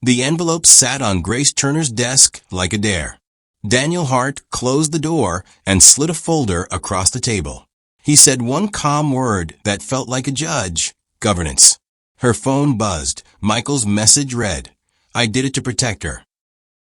The envelope sat on Grace Turner's desk like a dare. Daniel Hart closed the door and slid a folder across the table. He said one calm word that felt like a judge: governance. Her phone buzzed. Michael's message read, "I did it to protect her."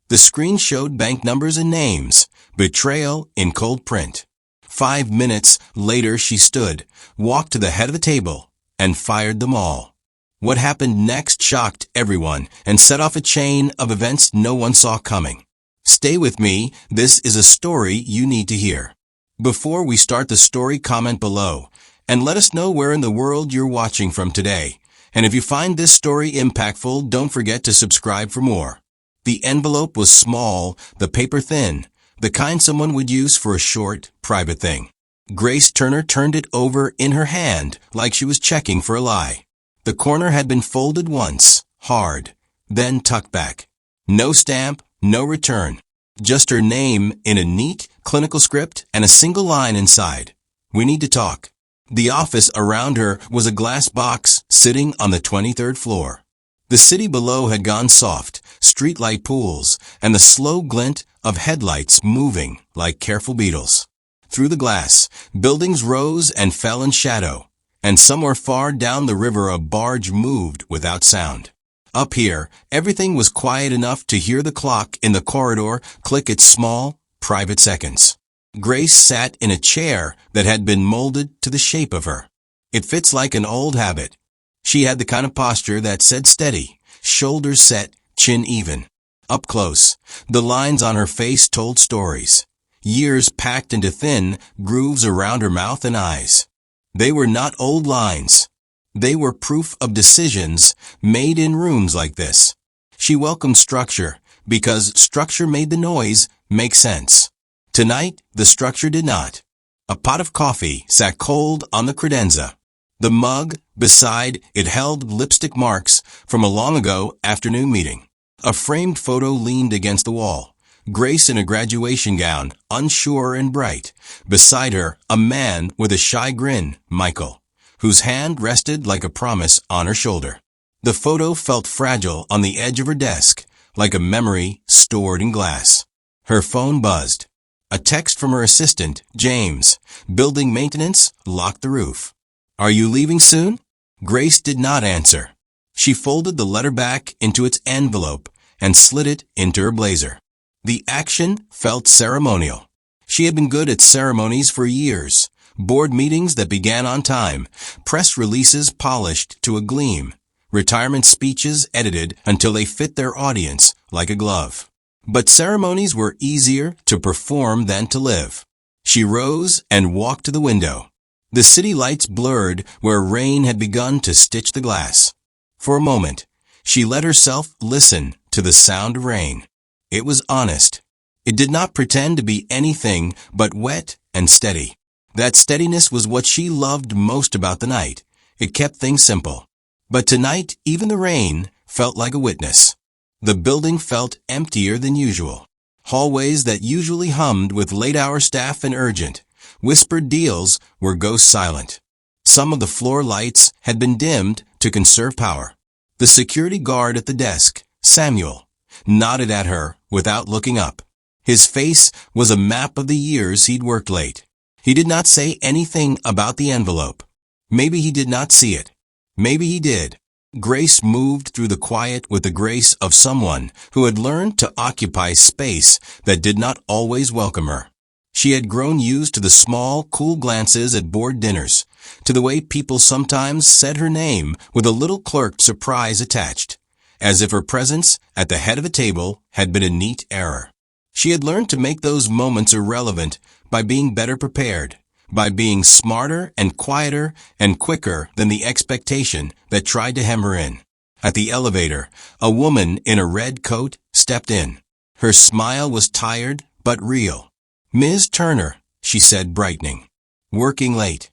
The screen showed bank numbers and names. Betrayal in cold print. 5 minutes later she stood, walked to the head of the table, and fired them all. What happened next shocked everyone and set off a chain of events no one saw coming. Stay with me, this is a story you need to hear. Before we start the story, comment below and let us know where in the world you're watching from today. And if you find this story impactful, don't forget to subscribe for more. The envelope was small, the paper thin, the kind someone would use for a short, private thing. Grace Turner turned it over in her hand like she was checking for a lie. The corner had been folded once, hard, then tucked back. No stamp, no return. Just her name in a neat, clinical script and a single line inside. "We need to talk." The office around her was a glass box sitting on the 23rd floor. The city below had gone soft, streetlight pools, and the slow glint of headlights moving like careful beetles. Through the glass, buildings rose and fell in shadow, and somewhere far down the river a barge moved without sound. Up here, everything was quiet enough to hear the clock in the corridor click its small, private seconds. Grace sat in a chair that had been molded to the shape of her. It fits like an old habit. She had the kind of posture that said steady, shoulders set, chin even. Up close, the lines on her face told stories. Years packed into thin grooves around her mouth and eyes. They were not old lines. They were proof of decisions made in rooms like this. She welcomed structure because structure made the noise make sense. Tonight, the structure did not. A pot of coffee sat cold on the credenza. The mug beside it held lipstick marks from a long ago afternoon meeting. A framed photo leaned against the wall. Grace in a graduation gown, unsure and bright. Beside her, a man with a shy grin, Michael, whose hand rested like a promise on her shoulder. The photo felt fragile on the edge of her desk, like a memory stored in glass. Her phone buzzed. A text from her assistant, James. Building maintenance, locked the roof. "Are you leaving soon?" Grace did not answer. She folded the letter back into its envelope and slid it into her blazer. The action felt ceremonial. She had been good at ceremonies for years. Board meetings that began on time, press releases polished to a gleam, retirement speeches edited until they fit their audience like a glove. But ceremonies were easier to perform than to live. She rose and walked to the window. The city lights blurred where rain had begun to stitch the glass. For a moment, she let herself listen to the sound of rain. It was honest. It did not pretend to be anything but wet and steady. That steadiness was what she loved most about the night. It kept things simple. But tonight, even the rain felt like a witness. The building felt emptier than usual. Hallways that usually hummed with late-hour staff and urgent, whispered deals were ghost silent. Some of the floor lights had been dimmed to conserve power. The security guard at the desk, Samuel, nodded at her without looking up. His face was a map of the years he'd worked late. He did not say anything about the envelope. Maybe he did not see it. Maybe he did. Grace moved through the quiet with the grace of someone who had learned to occupy space that did not always welcome her. She had grown used to the small, cool glances at board dinners, to the way people sometimes said her name with a little clerked surprise attached, as if her presence at the head of a table had been a neat error. She had learned to make those moments irrelevant by being better prepared, by being smarter and quieter and quicker than the expectation that tried to hem her in. At the elevator, a woman in a red coat stepped in. Her smile was tired but real. "Ms. Turner," she said, brightening. "Working late."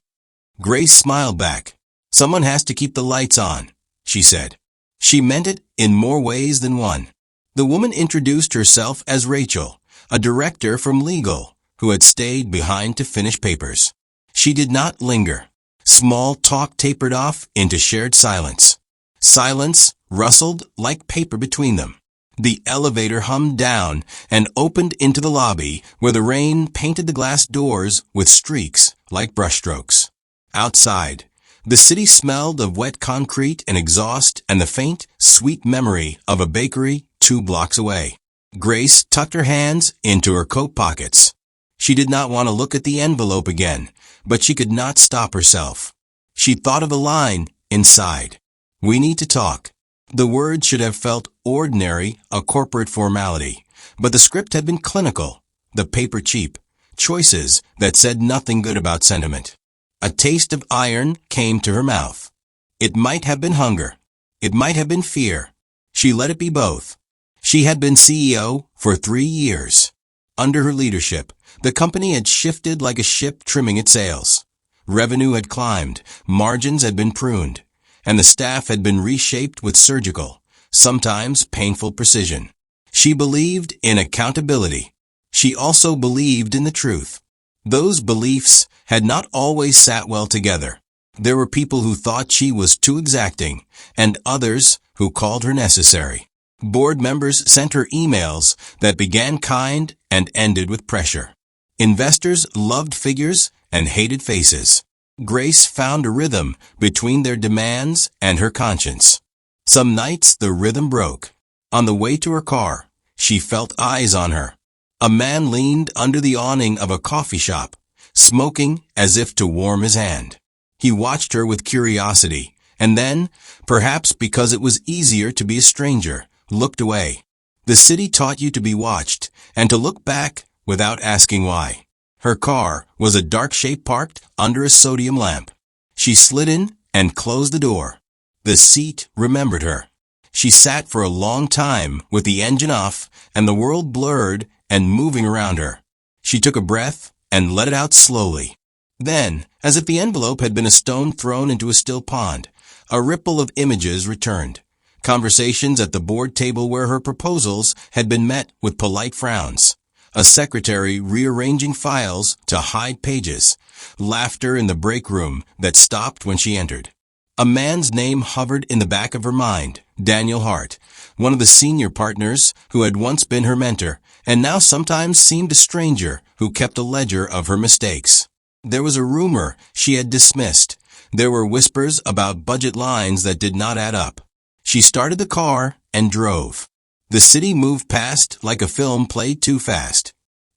Grace smiled back. "Someone has to keep the lights on," she said. She meant it in more ways than one. The woman introduced herself as Rachel, a director from legal, who had stayed behind to finish papers. She did not linger. Small talk tapered off into shared silence. Silence rustled like paper between them. The elevator hummed down and opened into the lobby where the rain painted the glass doors with streaks like brushstrokes. Outside, the city smelled of wet concrete and exhaust and the faint, sweet memory of a bakery 2 blocks away. Grace tucked her hands into her coat pockets. She did not want to look at the envelope again, but she could not stop herself. She thought of a line inside. "We need to talk." The word should have felt ordinary, a corporate formality, but the script had been clinical, the paper cheap, choices that said nothing good about sentiment. A taste of iron came to her mouth. It might have been hunger. It might have been fear. She let it be both. She had been CEO for 3 years. Under her leadership, the company had shifted like a ship trimming its sails. Revenue had climbed, margins had been pruned, and the staff had been reshaped with surgical, sometimes painful precision. She believed in accountability. She also believed in the truth. Those beliefs had not always sat well together. There were people who thought she was too exacting, and others who called her necessary. Board members sent her emails that began kind and ended with pressure. Investors loved figures and hated faces. Grace found a rhythm between their demands and her conscience. Some nights the rhythm broke. On the way to her car, she felt eyes on her. A man leaned under the awning of a coffee shop, smoking as if to warm his hand. He watched her with curiosity, and then, perhaps because it was easier to be a stranger, looked away. The city taught you to be watched and to look back without asking why. Her car was a dark shape parked under a sodium lamp. She slid in and closed the door. The seat remembered her. She sat for a long time with the engine off and the world blurred and moving around her. She took a breath and let it out slowly. Then, as if the envelope had been a stone thrown into a still pond, a ripple of images returned. Conversations at the board table where her proposals had been met with polite frowns. A secretary rearranging files to hide pages. Laughter in the break room that stopped when she entered. A man's name hovered in the back of her mind, Daniel Hart, one of the senior partners who had once been her mentor, and now sometimes seemed a stranger who kept a ledger of her mistakes. There was a rumor she had dismissed. There were whispers about budget lines that did not add up. She started the car and drove. The city moved past like a film played too fast.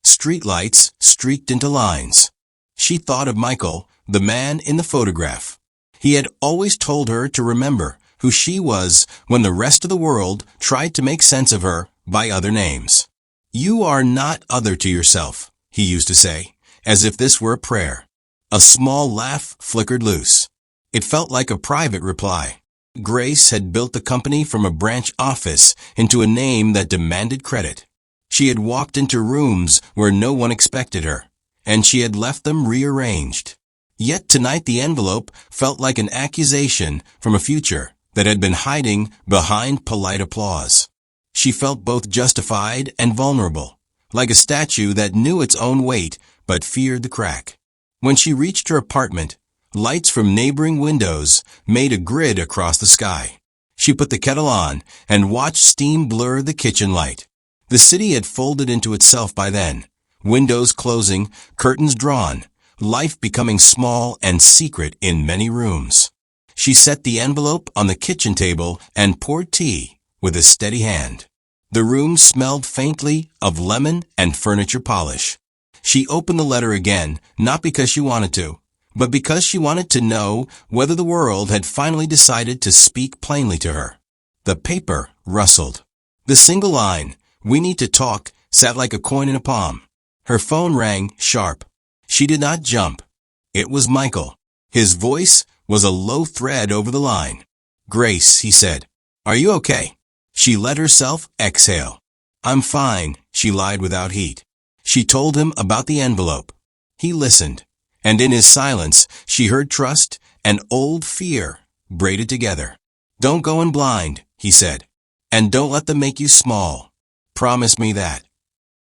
Streetlights streaked into lines. She thought of Michael, the man in the photograph. He had always told her to remember who she was when the rest of the world tried to make sense of her by other names. "You are not other to yourself," he used to say, as if this were a prayer. A small laugh flickered loose. It felt like a private reply. Grace had built the company from a branch office into a name that demanded credit. She had walked into rooms where no one expected her, and she had left them rearranged. Yet tonight the envelope felt like an accusation from a future that had been hiding behind polite applause. She felt both justified and vulnerable, like a statue that knew its own weight but feared the crack. When she reached her apartment, lights from neighboring windows made a grid across the sky. She put the kettle on and watched steam blur the kitchen light. The city had folded into itself by then. Windows closing, curtains drawn, life becoming small and secret in many rooms. She set the envelope on the kitchen table and poured tea with a steady hand. The room smelled faintly of lemon and furniture polish. She opened the letter again, not because she wanted to, but because she wanted to know whether the world had finally decided to speak plainly to her. The paper rustled. The single line, "We need to talk," sat like a coin in a palm. Her phone rang sharp. She did not jump. It was Michael. His voice was a low thread over the line. "Grace," he said, "are you okay?" She let herself exhale. "I'm fine," she lied without heat. She told him about the envelope. He listened. And in his silence, she heard trust and old fear braided together. "Don't go in blind," he said. "And don't let them make you small. Promise me that."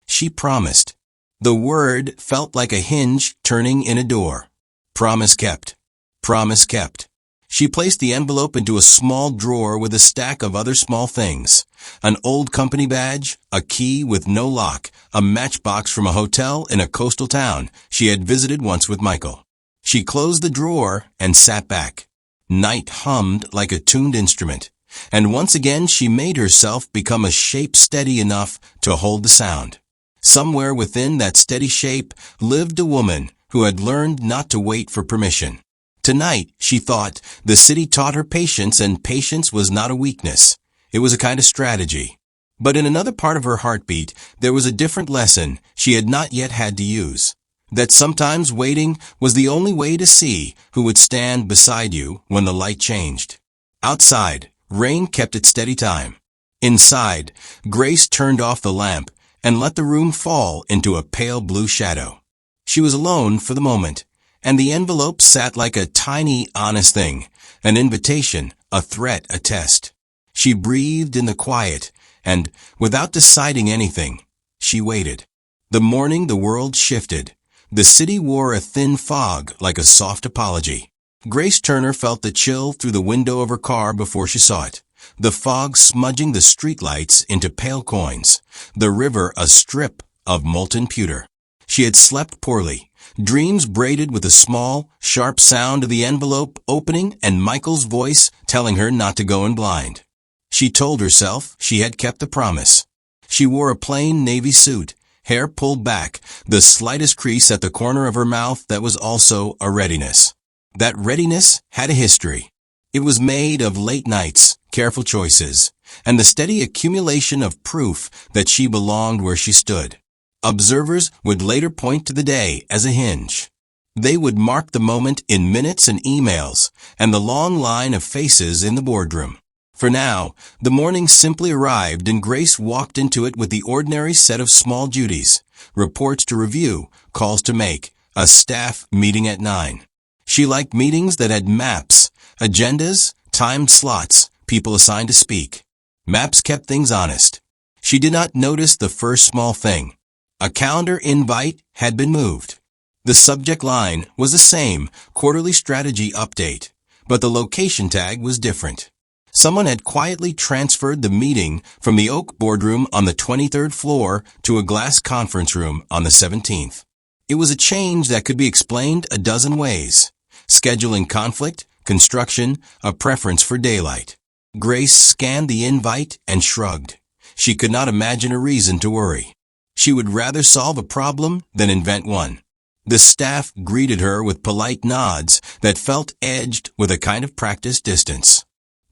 She promised. The word felt like a hinge turning in a door. Promise kept. Promise kept. She placed the envelope into a small drawer with a stack of other small things. An old company badge, a key with no lock, a matchbox from a hotel in a coastal town she had visited once with Michael. She closed the drawer and sat back. Night hummed like a tuned instrument, and once again she made herself become a shape steady enough to hold the sound. Somewhere within that steady shape lived a woman who had learned not to wait for permission. Tonight, she thought, the city taught her patience, and patience was not a weakness. It was a kind of strategy. But in another part of her heartbeat, there was a different lesson she had not yet had to use. That sometimes waiting was the only way to see who would stand beside you when the light changed. Outside, rain kept its steady time. Inside, Grace turned off the lamp and let the room fall into a pale blue shadow. She was alone for the moment, and the envelope sat like a tiny, honest thing, an invitation, a threat, a test. She breathed in the quiet, and, without deciding anything, she waited. The morning the world shifted. The city wore a thin fog like a soft apology. Grace Turner felt the chill through the window of her car before she saw it. The fog smudging the streetlights into pale coins. The river a strip of molten pewter. She had slept poorly. Dreams braided with the small, sharp sound of the envelope opening and Michael's voice telling her not to go in blind. She told herself she had kept the promise. She wore a plain navy suit, hair pulled back, the slightest crease at the corner of her mouth that was also a readiness. That readiness had a history. It was made of late nights, careful choices, and the steady accumulation of proof that she belonged where she stood. Observers would later point to the day as a hinge. They would mark the moment in minutes and emails, and the long line of faces in the boardroom. For now, the morning simply arrived and Grace walked into it with the ordinary set of small duties, reports to review, calls to make, a staff meeting at 9. She liked meetings that had maps, agendas, timed slots, people assigned to speak. Maps kept things honest. She did not notice the first small thing. A calendar invite had been moved. The subject line was the same, quarterly strategy update, but the location tag was different. Someone had quietly transferred the meeting from the oak boardroom on the 23rd floor to a glass conference room on the 17th. It was a change that could be explained a dozen ways. Scheduling conflict, construction, a preference for daylight. Grace scanned the invite and shrugged. She could not imagine a reason to worry. She would rather solve a problem than invent one. The staff greeted her with polite nods that felt edged with a kind of practiced distance.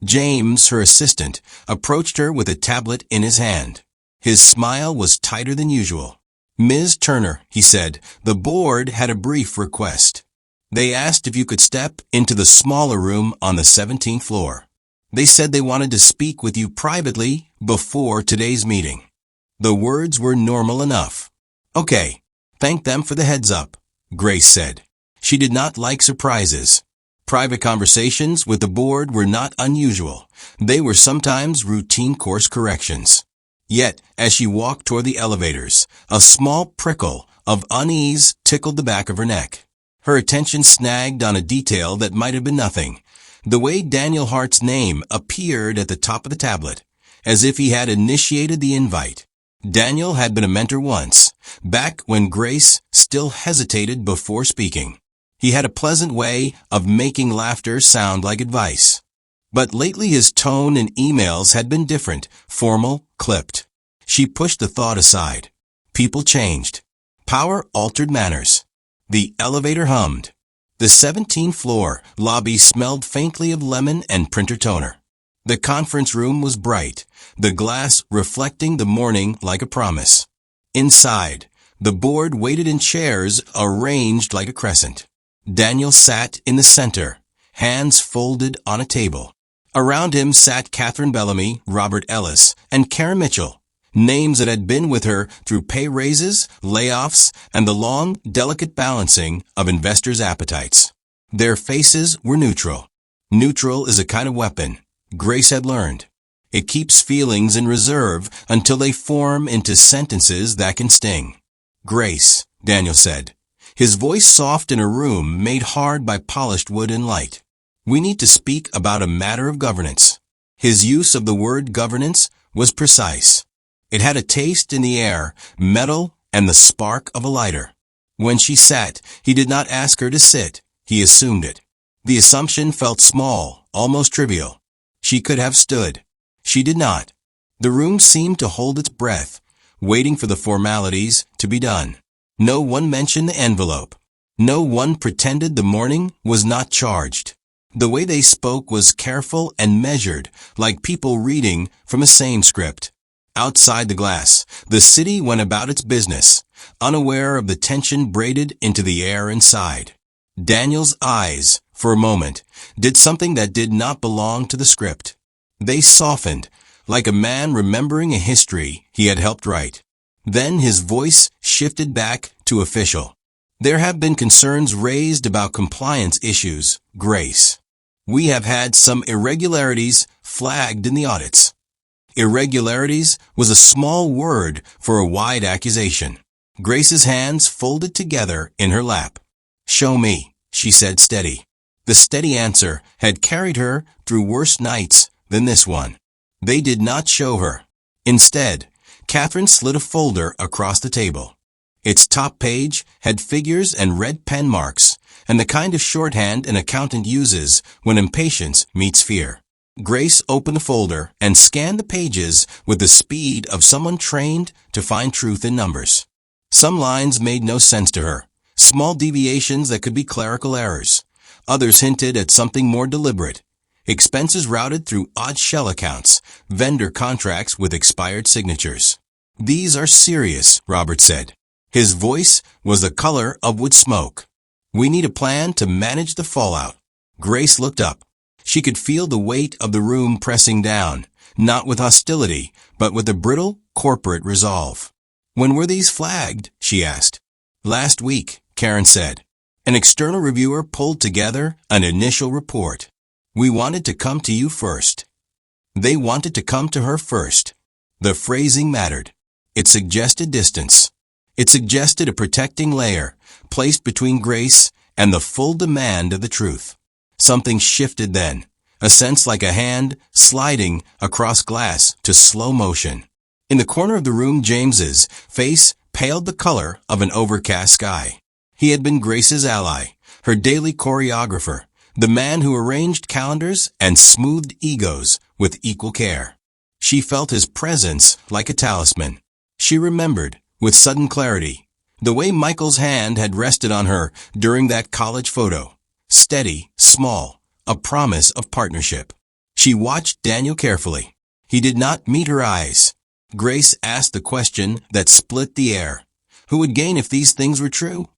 James, her assistant, approached her with a tablet in his hand. His smile was tighter than usual. "Ms. Turner," he said, "the board had a brief request. They asked if you could step into the smaller room on the 17th floor. They said they wanted to speak with you privately before today's meeting." The words were normal enough. "Okay, thank them for the heads up," Grace said. She did not like surprises. Private conversations with the board were not unusual. They were sometimes routine course corrections. Yet, as she walked toward the elevators, a small prickle of unease tickled the back of her neck. Her attention snagged on a detail that might have been nothing. The way Daniel Hart's name appeared at the top of the tablet, as if he had initiated the invite. Daniel had been a mentor once, back when Grace still hesitated before speaking. He had a pleasant way of making laughter sound like advice. But lately his tone in emails had been different, formal, clipped. She pushed the thought aside. People changed. Power altered manners. The elevator hummed. The 17th floor lobby smelled faintly of lemon and printer toner. The conference room was bright, the glass reflecting the morning like a promise. Inside, the board waited in chairs arranged like a crescent. Daniel sat in the center, hands folded on a table. Around him sat Catherine Bellamy, Robert Ellis, and Karen Mitchell, names that had been with her through pay raises, layoffs, and the long, delicate balancing of investors' appetites. Their faces were neutral. Neutral is a kind of weapon, Grace had learned. It keeps feelings in reserve until they form into sentences that can sting. "Grace," Daniel said, his voice soft in a room made hard by polished wood and light. We need to speak about a matter of governance. His use of the word governance was precise. It had a taste in the air, metal, and the spark of a lighter. When she sat, he did not ask her to sit. He assumed it. The assumption felt small, almost trivial. She could have stood. She did not. The room seemed to hold its breath, waiting for the formalities to be done. No one mentioned the envelope. No one pretended the morning was not charged. The way they spoke was careful and measured, like people reading from a sane script. Outside the glass, the city went about its business, unaware of the tension braided into the air inside. Daniel's eyes, for a moment, did something that did not belong to the script. They softened, like a man remembering a history he had helped write. Then his voice shifted back to official. There have been concerns raised about compliance issues, Grace. We have had some irregularities flagged in the audits. Irregularities was a small word for a wide accusation. Grace's hands folded together in her lap. "Show me," she said steady. The steady answer had carried her through worse nights than this one. They did not show her. Instead, Catherine slid a folder across the table. Its top page had figures and red pen marks, and the kind of shorthand an accountant uses when impatience meets fear. Grace opened the folder and scanned the pages with the speed of someone trained to find truth in numbers. Some lines made no sense to her, small deviations that could be clerical errors. Others hinted at something more deliberate. Expenses routed through odd shell accounts, vendor contracts with expired signatures. "These are serious," Robert said. His voice was the color of wood smoke. "We need a plan to manage the fallout." Grace looked up. She could feel the weight of the room pressing down, not with hostility, but with a brittle corporate resolve. "When were these flagged?" she asked. "Last week," Karen said. An external reviewer pulled together an initial report. "We wanted to come to you first." They wanted to come to her first. The phrasing mattered. It suggested distance. It suggested a protecting layer placed between Grace and the full demand of the truth. Something shifted then, a sense like a hand sliding across glass to slow motion. In the corner of the room, James's face paled the color of an overcast sky. He had been Grace's ally, her daily choreographer, the man who arranged calendars and smoothed egos with equal care. She felt his presence like a talisman. She remembered, with sudden clarity, the way Michael's hand had rested on her during that college photo. Steady, small, a promise of partnership. She watched Daniel carefully. He did not meet her eyes. Grace asked the question that split the air. Who would gain if these things were true?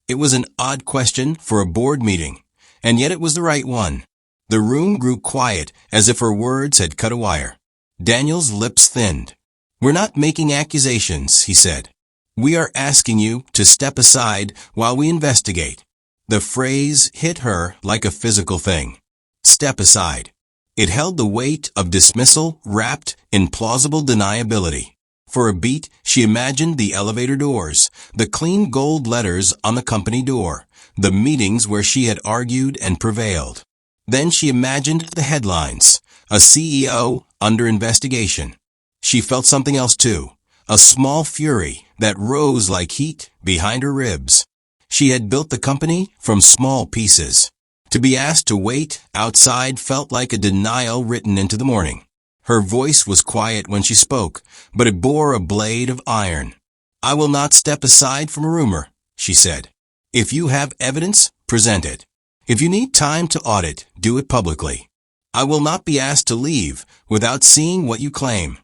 It was an odd question for a board meeting, and yet it was the right one. The room grew quiet as if her words had cut a wire. Daniel's lips thinned. "We're not making accusations," he said. "We are asking you to step aside while we investigate." The phrase hit her like a physical thing. Step aside. It held the weight of dismissal wrapped in plausible deniability. For a beat, she imagined the elevator doors, the clean gold letters on the company door, the meetings where she had argued and prevailed. Then she imagined the headlines, a CEO under investigation. She felt something else too, a small fury that rose like heat behind her ribs. She had built the company from small pieces. To be asked to wait outside felt like a denial written into the morning. Her voice was quiet when she spoke, but it bore a blade of iron. "I will not step aside from a rumor," she said. "If you have evidence, present it. If you need time to audit, do it publicly. I will not be asked to leave without seeing what you claim."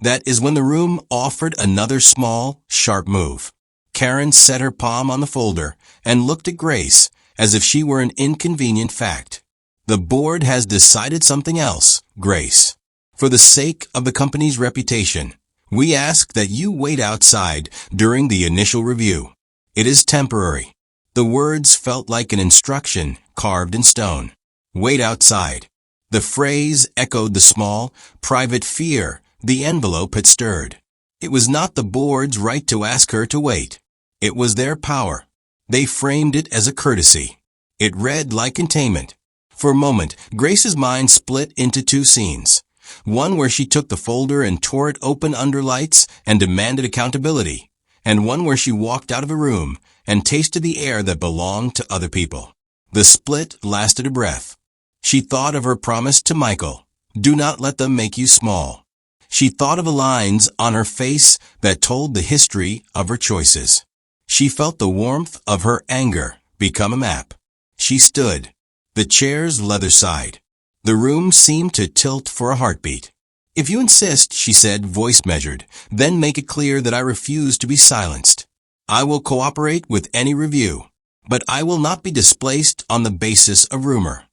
That is when the room offered another small, sharp move. Karen set her palm on the folder and looked at Grace as if she were an inconvenient fact. "The board has decided something else, Grace. For the sake of the company's reputation, we ask that you wait outside during the initial review. It is temporary." The words felt like an instruction carved in stone. Wait outside. The phrase echoed the small, private fear the envelope had stirred. It was not the board's right to ask her to wait. It was their power. They framed it as a courtesy. It read like containment. For a moment, Grace's mind split into two scenes. One where she took the folder and tore it open under lights and demanded accountability, and one where she walked out of a room and tasted the air that belonged to other people. The split lasted a breath. She thought of her promise to Michael, "Do not let them make you small." She thought of the lines on her face that told the history of her choices. She felt the warmth of her anger become a map. She stood, the chair's leather side. The room seemed to tilt for a heartbeat. "If you insist," she said, voice measured, "then make it clear that I refuse to be silenced. I will cooperate with any review, but I will not be displaced on the basis of rumor."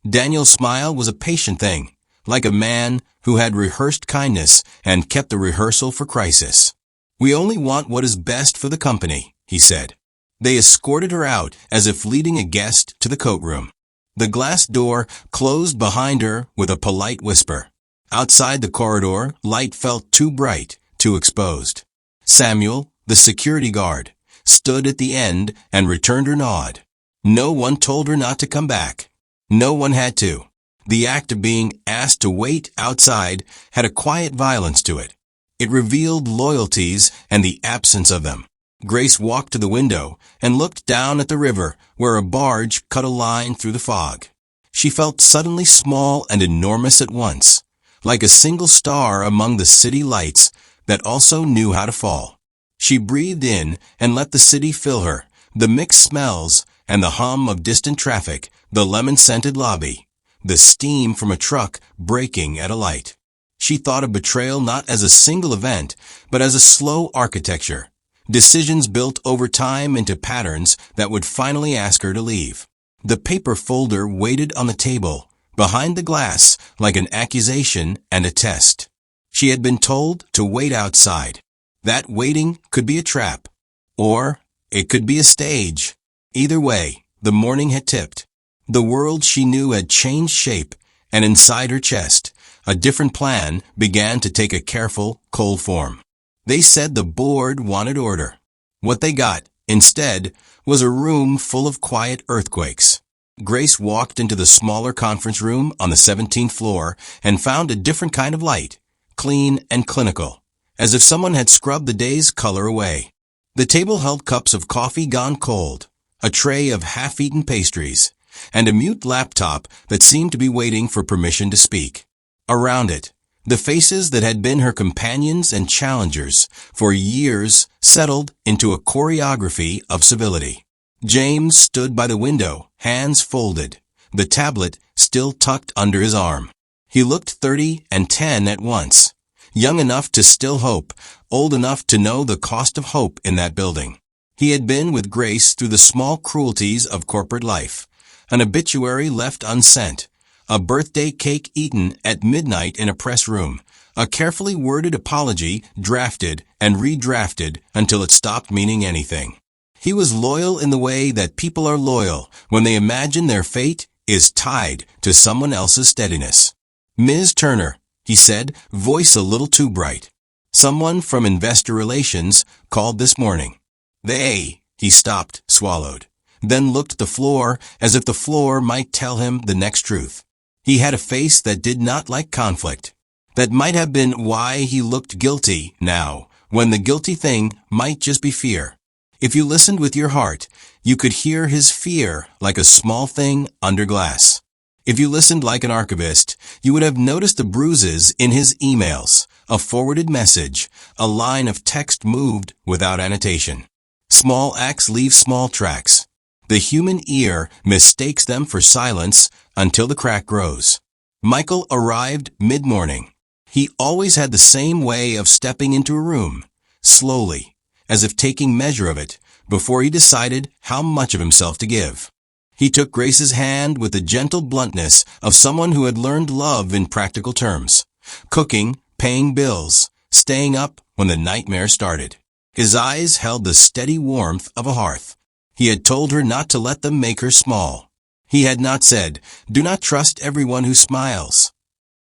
Daniel's smile was a patient thing, like a man who had rehearsed kindness and kept the rehearsal for crisis. "We only want what is best for the company," he said. They escorted her out as if leading a guest to the coat room. The glass door closed behind her with a polite whisper. Outside the corridor, light felt too bright, too exposed. Samuel, the security guard, stood at the end and returned her nod. No one told her not to come back. No one had to. The act of being asked to wait outside had a quiet violence to it. It revealed loyalties and the absence of them. Grace walked to the window and looked down at the river where a barge cut a line through the fog. She felt suddenly small and enormous at once, like a single star among the city lights that also knew how to fall. She breathed in and let the city fill her, the mixed smells and the hum of distant traffic, the lemon-scented lobby, the steam from a truck braking at a light. She thought of betrayal not as a single event, but as a slow architecture. Decisions built over time into patterns that would finally ask her to leave. The paper folder waited on the table, behind the glass, like an accusation and a test. She had been told to wait outside. That waiting could be a trap, or it could be a stage. Either way, the morning had tipped. The world she knew had changed shape, and inside her chest, a different plan began to take a careful, cold form. They said the board wanted order. What they got, instead, was a room full of quiet earthquakes. Grace walked into the smaller conference room on the 17th floor and found a different kind of light, clean and clinical, as if someone had scrubbed the day's color away. The table held cups of coffee gone cold, a tray of half-eaten pastries, and a mute laptop that seemed to be waiting for permission to speak. Around it, the faces that had been her companions and challengers for years settled into a choreography of civility. James stood by the window, hands folded, the tablet still tucked under his arm. He looked 30 and 10 at once, young enough to still hope, old enough to know the cost of hope in that building. He had been with Grace through the small cruelties of corporate life, an obituary left unsent, a birthday cake eaten at midnight in a press room, a carefully worded apology drafted and redrafted until it stopped meaning anything. He was loyal in the way that people are loyal when they imagine their fate is tied to someone else's steadiness. "Ms. Turner," he said, voice a little too bright. "Someone from Investor Relations called this morning." He stopped, swallowed, then looked at the floor as if the floor might tell him the next truth. He had a face that did not like conflict. That might have been why he looked guilty now, when the guilty thing might just be fear. If you listened with your heart, you could hear his fear like a small thing under glass. If you listened like an archivist, you would have noticed the bruises in his emails, a forwarded message, a line of text moved without annotation. Small acts leave small tracks. The human ear mistakes them for silence until the crack grows. Michael arrived mid-morning. He always had the same way of stepping into a room, slowly, as if taking measure of it, before he decided how much of himself to give. He took Grace's hand with the gentle bluntness of someone who had learned love in practical terms. Cooking, paying bills, staying up when the nightmare started. His eyes held the steady warmth of a hearth. He had told her not to let them make her small. He had not said, "Do not trust everyone who smiles."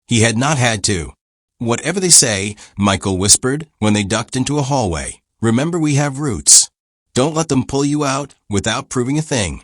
He had not had to. "Whatever they say," Michael whispered when they ducked into a hallway, "remember we have roots. Don't let them pull you out without proving a thing."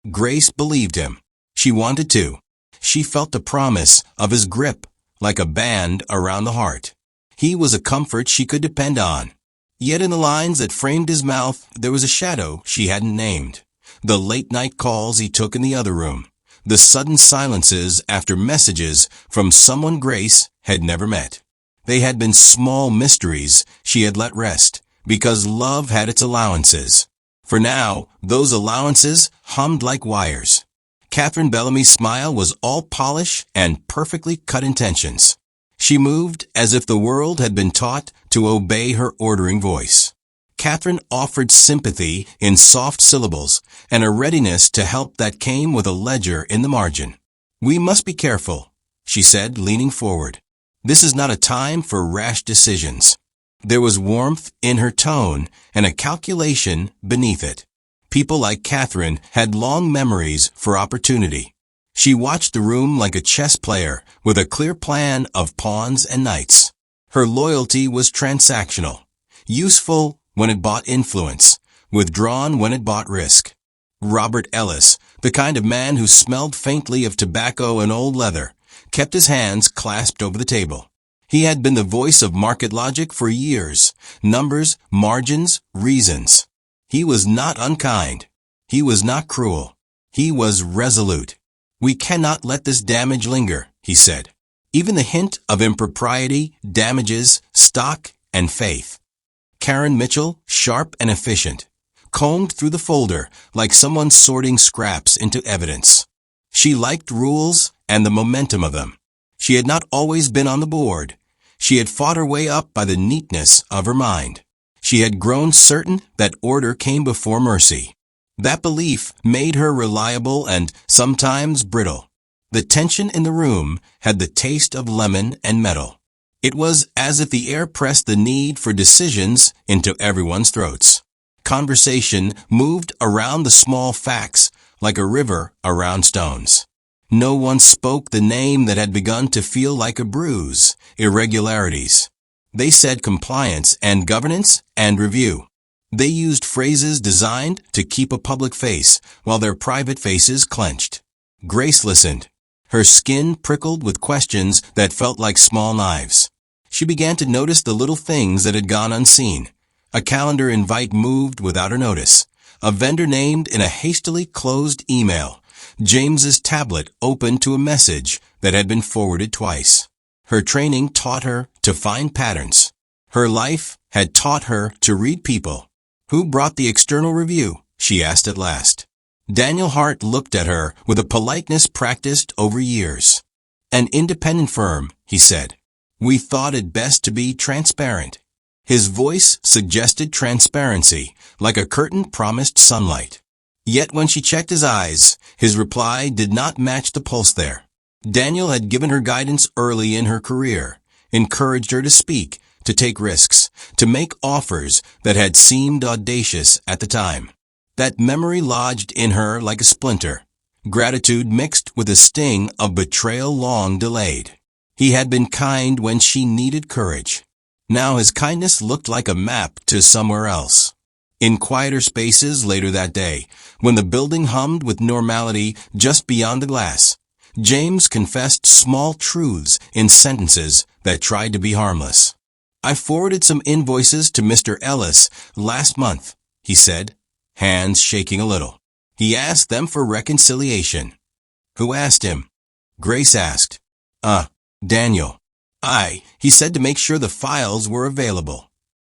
Grace believed him. She wanted to. she felt the promise of his grip, like a band around the heart. He was a comfort she could depend on. Yet in the lines that framed his mouth, there was a shadow she hadn't named. The late-night calls he took in the other room. The sudden silences after messages from someone Grace had never met. They had been small mysteries she had let rest, because love had its allowances. For now, those allowances hummed like wires. Catherine Bellamy's smile was all polish and perfectly cut intentions. She moved as if the world had been taught to obey her ordering voice. Catherine offered sympathy in soft syllables and a readiness to help that came with a ledger in the margin. "We must be careful," she said, leaning forward. "This is not a time for rash decisions." There was warmth in her tone and a calculation beneath it. People like Catherine had long memories for opportunity. She watched the room like a chess player with a clear plan of pawns and knights. Her loyalty was transactional, useful when it bought influence, withdrawn when it bought risk. Robert Ellis, the kind of man who smelled faintly of tobacco and old leather, kept his hands clasped over the table. He had been the voice of market logic for years, numbers, margins, reasons. He was not unkind. He was not cruel. He was resolute. "We cannot let this damage linger," he said. "Even the hint of impropriety damages stock and faith." Karen Mitchell, sharp and efficient, combed through the folder like someone sorting scraps into evidence. She liked rules and the momentum of them. She had not always been on the board. She had fought her way up by the neatness of her mind. She had grown certain that order came before mercy. That belief made her reliable and sometimes brittle. The tension in the room had the taste of lemon and metal. It was as if the air pressed the need for decisions into everyone's throats. Conversation moved around the small facts like a river around stones. No one spoke the name that had begun to feel like a bruise, irregularities. They said compliance and governance and review. They used phrases designed to keep a public face while their private faces clenched. Grace listened. Her skin prickled with questions that felt like small knives. She began to notice the little things that had gone unseen. A calendar invite moved without her notice. A vendor named in a hastily closed email. James's tablet opened to a message that had been forwarded twice. Her training taught her to find patterns. Her life had taught her to read people. "Who brought the external review?" she asked at last. Daniel Hart looked at her with a politeness practiced over years. "An independent firm," he said. "We thought it best to be transparent." His voice suggested transparency, like a curtain promised sunlight. Yet when she checked his eyes, his reply did not match the pulse there. Daniel had given her guidance early in her career, encouraged her to speak, to take risks, to make offers that had seemed audacious at the time. That memory lodged in her like a splinter, gratitude mixed with a sting of betrayal long delayed. He had been kind when she needed courage. Now his kindness looked like a map to somewhere else. In quieter spaces later that day, when the building hummed with normality just beyond the glass, James confessed small truths in sentences that tried to be harmless. "I forwarded some invoices to Mr. Ellis last month," he said, hands shaking a little. "He asked them for reconciliation." "Who asked him?" Grace asked. Daniel." He said to make sure the files were available."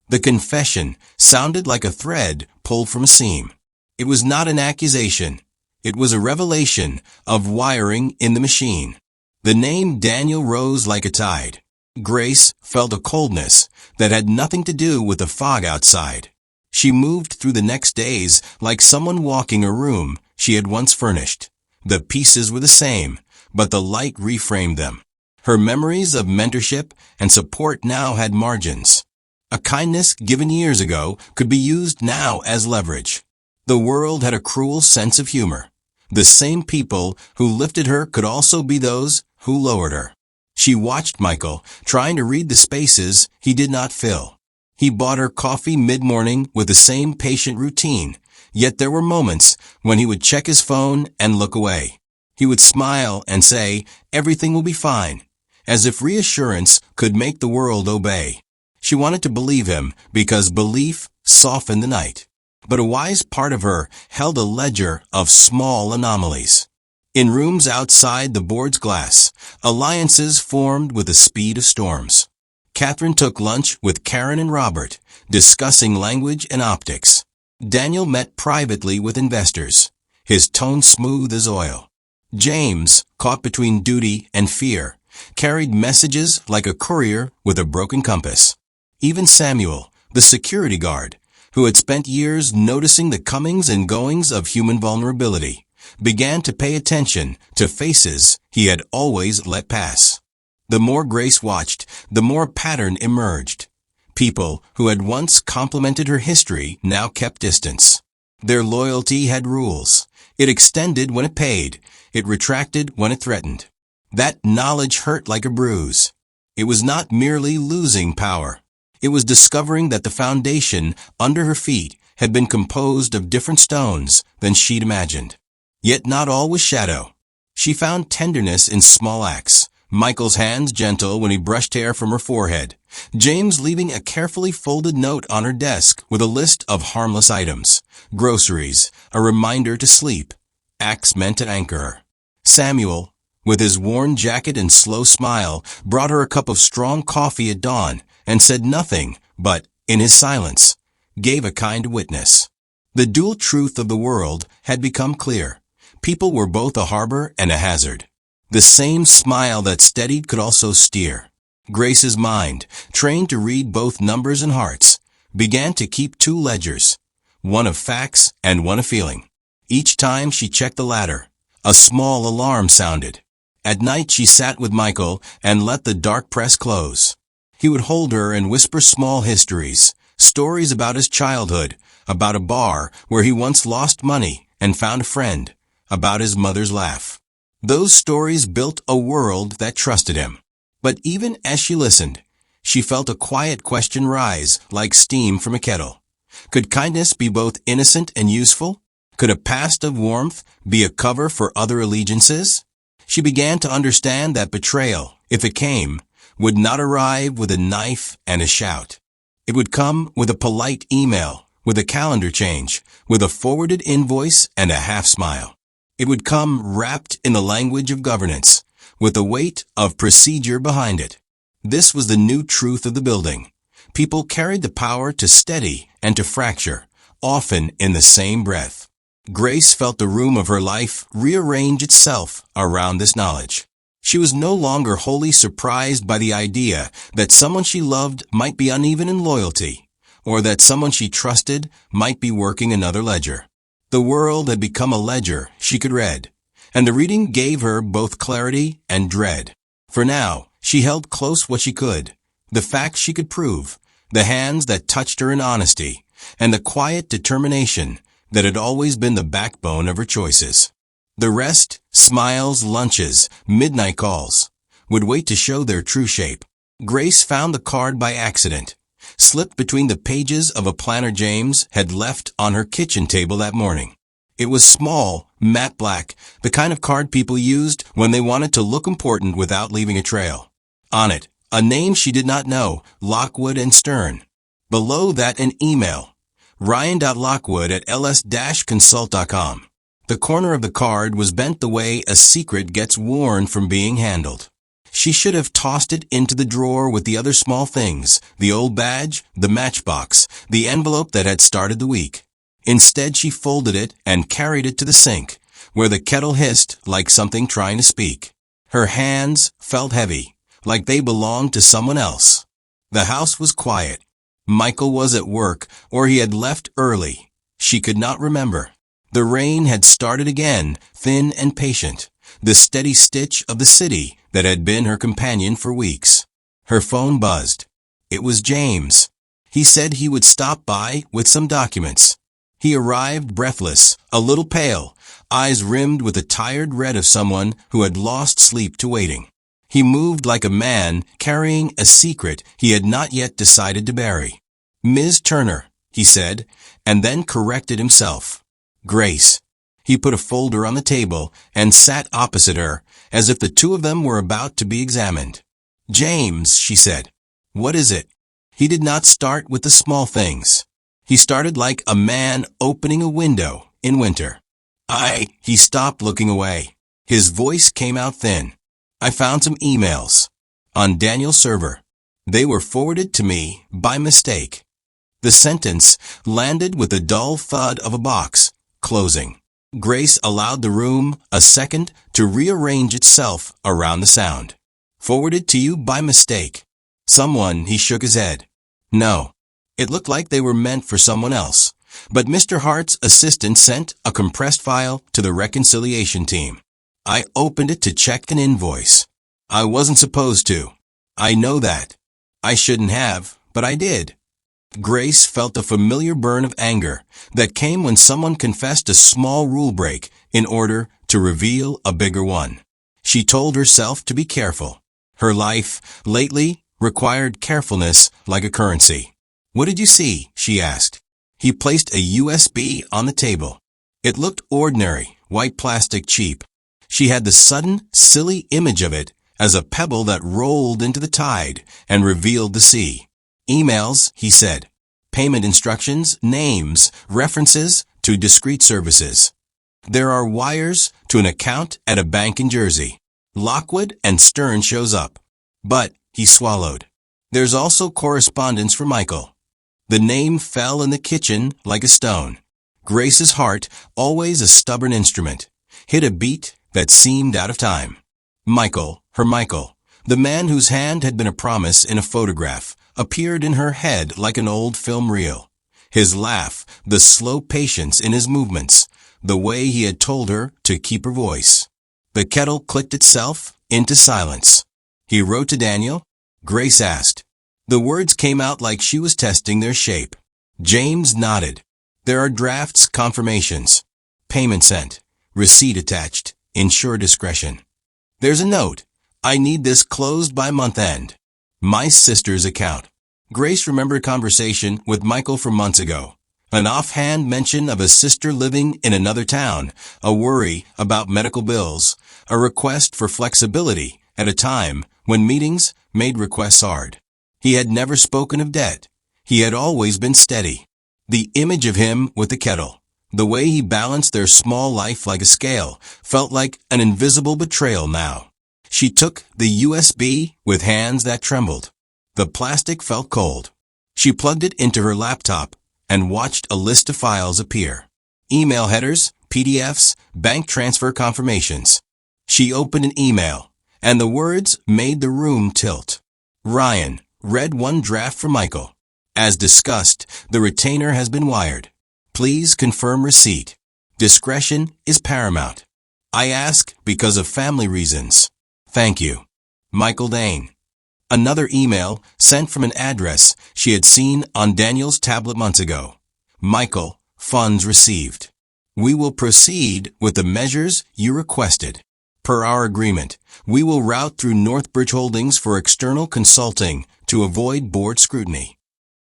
The confession sounded like a thread pulled from a seam. It was not an accusation. It was a revelation of wiring in the machine. The name Daniel rose like a tide. Grace felt a coldness that had nothing to do with the fog outside. She moved through the next days like someone walking a room she had once furnished. The pieces were the same, but the light reframed them. Her memories of mentorship and support now had margins. A kindness given years ago could be used now as leverage. The world had a cruel sense of humor. The same people who lifted her could also be those who lowered her. She watched Michael, trying to read the spaces he did not fill. He bought her coffee mid-morning with the same patient routine, yet there were moments when he would check his phone and look away. He would smile and say, "Everything will be fine," as if reassurance could make the world obey. She wanted to believe him because belief softened the night. But a wise part of her held a ledger of small anomalies. In rooms outside the board's glass, alliances formed with the speed of storms. Catherine took lunch with Karen and Robert, discussing language and optics. Daniel met privately with investors, his tone smooth as oil. James, caught between duty and fear, carried messages like a courier with a broken compass. Even Samuel, the security guard, who had spent years noticing the comings and goings of human vulnerability, began to pay attention to faces he had always let pass. The more Grace watched, the more pattern emerged. People who had once complimented her history now kept distance. Their loyalty had rules. It extended when it paid. It retracted when it threatened. That knowledge hurt like a bruise. It was not merely losing power. It was discovering that the foundation under her feet had been composed of different stones than she'd imagined. Yet not all was shadow. She found tenderness in small acts. Michael's hands gentle when he brushed hair from her forehead. James leaving a carefully folded note on her desk with a list of harmless items. Groceries, a reminder to sleep. Acts meant to anchor her. Samuel, with his worn jacket and slow smile, brought her a cup of strong coffee at dawn and said nothing, but, in his silence, gave a kind witness. The dual truth of the world had become clear. People were both a harbor and a hazard. The same smile that steadied could also steer. Grace's mind, trained to read both numbers and hearts, began to keep two ledgers, one of facts and one of feeling. Each time she checked the latter, a small alarm sounded. At night she sat with Michael and let the dark press close. He would hold her and whisper small histories, stories about his childhood, about a bar where he once lost money and found a friend, about his mother's laugh. Those stories built a world that trusted him. But even as she listened, she felt a quiet question rise like steam from a kettle. Could kindness be both innocent and useful? Could a past of warmth be a cover for other allegiances? She began to understand that betrayal, if it came, would not arrive with a knife and a shout. It would come with a polite email, with a calendar change, with a forwarded invoice and a half smile. It would come wrapped in the language of governance, with the weight of procedure behind it. This was the new truth of the building. People carried the power to steady and to fracture, often in the same breath. Grace felt the room of her life rearrange itself around this knowledge. She was no longer wholly surprised by the idea that someone she loved might be uneven in loyalty, or that someone she trusted might be working another ledger. The world had become a ledger she could read, and the reading gave her both clarity and dread. For now, she held close what she could, the facts she could prove, the hands that touched her in honesty, and the quiet determination that had always been the backbone of her choices. The rest, smiles, lunches, midnight calls, would wait to show their true shape. Grace found the card by accident, slipped between the pages of a planner James had left on her kitchen table that morning. It was small, matte black, the kind of card people used when they wanted to look important without leaving a trail. On it, a name she did not know, Lockwood and Stern. Below that, an email, ryan.lockwood@ls-consult.com. The corner of the card was bent the way a secret gets worn from being handled. She should have tossed it into the drawer with the other small things, the old badge, the matchbox, the envelope that had started the week. Instead, she folded it and carried it to the sink, where the kettle hissed like something trying to speak. Her hands felt heavy, like they belonged to someone else. The house was quiet. Michael was at work, or he had left early. She could not remember. The rain had started again, thin and patient, the steady stitch of the city that had been her companion for weeks. Her phone buzzed. It was James. He said he would stop by with some documents. He arrived breathless, a little pale, eyes rimmed with the tired red of someone who had lost sleep to waiting. He moved like a man carrying a secret he had not yet decided to bury. "Ms. Turner," he said, and then corrected himself. "Grace." He put a folder on the table and sat opposite her, as if the two of them were about to be examined. "James," she said. "What is it?" He did not start with the small things. He started like a man opening a window in winter. He stopped looking away. His voice came out thin. "I found some emails on Daniel's server. They were forwarded to me by mistake." The sentence landed with the dull thud of a box closing. Grace allowed the room a second to rearrange itself around the sound. "Forwarded to you by mistake." Someone, he shook his head. "No. It looked like they were meant for someone else. But Mr. Hart's assistant sent a compressed file to the reconciliation team. I opened it to check an invoice. I wasn't supposed to. I know that. I shouldn't have, but I did." Grace felt a familiar burn of anger that came when someone confessed a small rule break in order to reveal a bigger one. She told herself to be careful. Her life, lately, required carefulness like a currency. "What did you see?" she asked. He placed a USB on the table. It looked ordinary, white plastic, cheap. She had the sudden, silly image of it as a pebble that rolled into the tide and revealed the sea. "Emails," he said. "Payment instructions, names, references to discrete services. There are wires to an account at a bank in Jersey. Lockwood and Stern shows up." But he swallowed. "There's also correspondence for Michael." The name fell in the kitchen like a stone. Grace's heart, always a stubborn instrument, hit a beat that seemed out of time. Michael, her Michael, the man whose hand had been a promise in a photograph, appeared in her head like an old film reel. His laugh, the slow patience in his movements, the way he had told her to keep her voice. The kettle clicked itself into silence. "He wrote to Daniel?" Grace asked. The words came out like she was testing their shape. James nodded. "There are drafts, confirmations. Payment sent. Receipt attached. Ensure discretion. There's a note. I need this closed by month end. My sister's account." Grace remembered a conversation with Michael from months ago. An offhand mention of a sister living in another town, a worry about medical bills, a request for flexibility at a time when meetings made requests hard. He had never spoken of debt. He had always been steady. The image of him with the kettle, the way he balanced their small life like a scale, felt like an invisible betrayal now. She took the USB with hands that trembled. The plastic felt cold. She plugged it into her laptop and watched a list of files appear. Email headers, PDFs, bank transfer confirmations. She opened an email, and the words made the room tilt. "Ryan, read one draft for Michael. As discussed, the retainer has been wired. Please confirm receipt. Discretion is paramount. I ask because of family reasons. Thank you. Michael Dane." Another email sent from an address she had seen on Daniel's tablet months ago. "Michael, funds received. We will proceed with the measures you requested. Per our agreement, we will route through Northbridge Holdings for external consulting to avoid board scrutiny."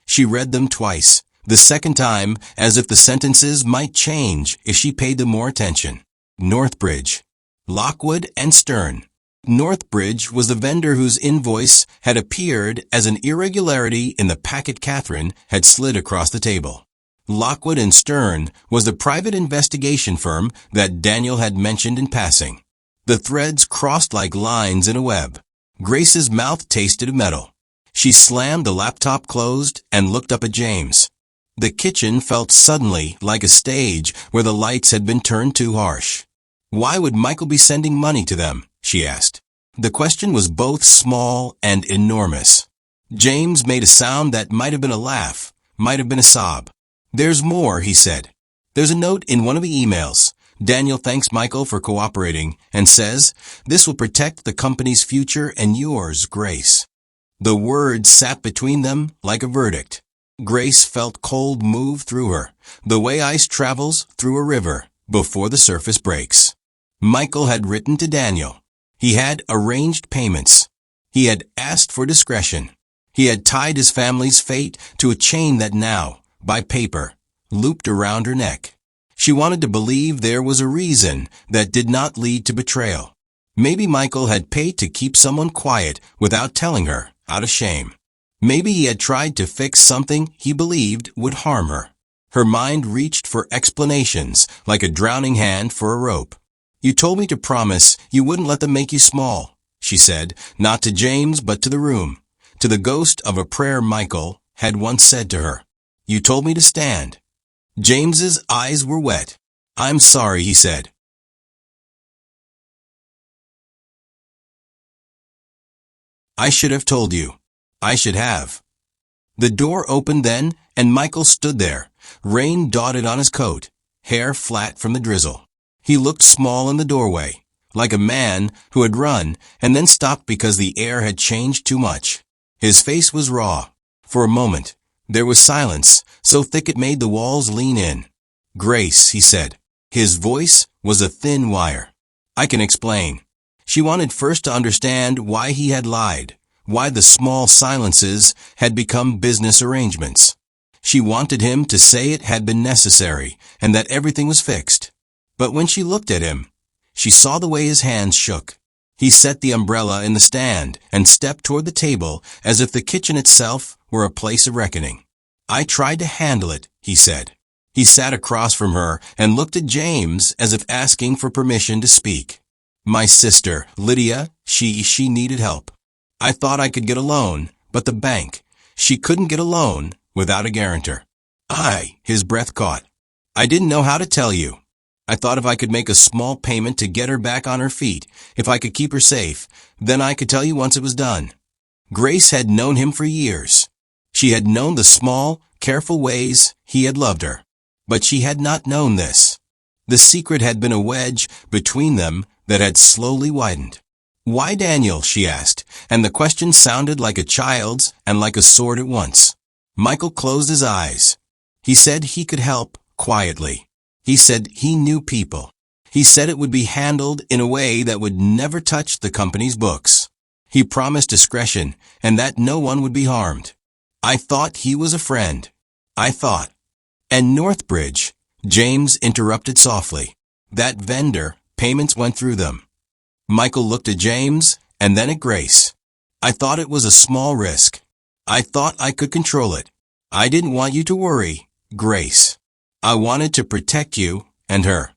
She read them twice, the second time as if the sentences might change if she paid them more attention. Northbridge, Lockwood and Stern. Northbridge was the vendor whose invoice had appeared as an irregularity in the packet Catherine had slid across the table. Lockwood and Stern was the private investigation firm that Daniel had mentioned in passing. The threads crossed like lines in a web. Grace's mouth tasted of metal. She slammed the laptop closed and looked up at James. The kitchen felt suddenly like a stage where the lights had been turned too harsh. Why would Michael be sending money to them? She asked. The question was both small and enormous. James made a sound that might have been a laugh, might have been a sob. "There's more," he said. "There's a note in one of the emails. Daniel thanks Michael for cooperating and says, 'This will protect the company's future and yours, Grace.'" The words sat between them like a verdict. Grace felt cold move through her, the way ice travels through a river before the surface breaks. Michael had written to Daniel. He had arranged payments. He had asked for discretion. He had tied his family's fate to a chain that now, by paper, looped around her neck. She wanted to believe there was a reason that did not lead to betrayal. Maybe Michael had paid to keep someone quiet without telling her, out of shame. Maybe he had tried to fix something he believed would harm her. Her mind reached for explanations, like a drowning hand for a rope. "You told me to promise you wouldn't let them make you small," she said, not to James but to the room, to the ghost of a prayer Michael had once said to her. "You told me to stand." James's eyes were wet. "I'm sorry," he said. "I should have told you. I should have." The door opened then, and Michael stood there, rain dotted on his coat, hair flat from the drizzle. He looked small in the doorway, like a man who had run and then stopped because the air had changed too much. His face was raw. For a moment, there was silence, so thick it made the walls lean in. "Grace," he said. His voice was a thin wire. "I can explain." She wanted first to understand why he had lied, why the small silences had become business arrangements. She wanted him to say it had been necessary and that everything was fixed. But when she looked at him, she saw the way his hands shook. He set the umbrella in the stand and stepped toward the table as if the kitchen itself were a place of reckoning. "I tried to handle it," he said. He sat across from her and looked at James as if asking for permission to speak. "My sister, Lydia, she needed help. I thought I could get a loan, but the bank, she couldn't get a loan without a guarantor." His breath caught. "I didn't know how to tell you. I thought if I could make a small payment to get her back on her feet, if I could keep her safe, then I could tell you once it was done." Grace had known him for years. She had known the small, careful ways he had loved her. But she had not known this. The secret had been a wedge between them that had slowly widened. "Why Daniel?" she asked, and the question sounded like a child's and like a sword at once. Michael closed his eyes. He said he could help, quietly. He said he knew people. He said it would be handled in a way that would never touch the company's books. He promised discretion and that no one would be harmed. "I thought he was a friend. I thought." "And Northbridge," James interrupted softly. "That vendor, payments went through them." Michael looked at James and then at Grace. "I thought it was a small risk. I thought I could control it. I didn't want you to worry, Grace. I wanted to protect you and her."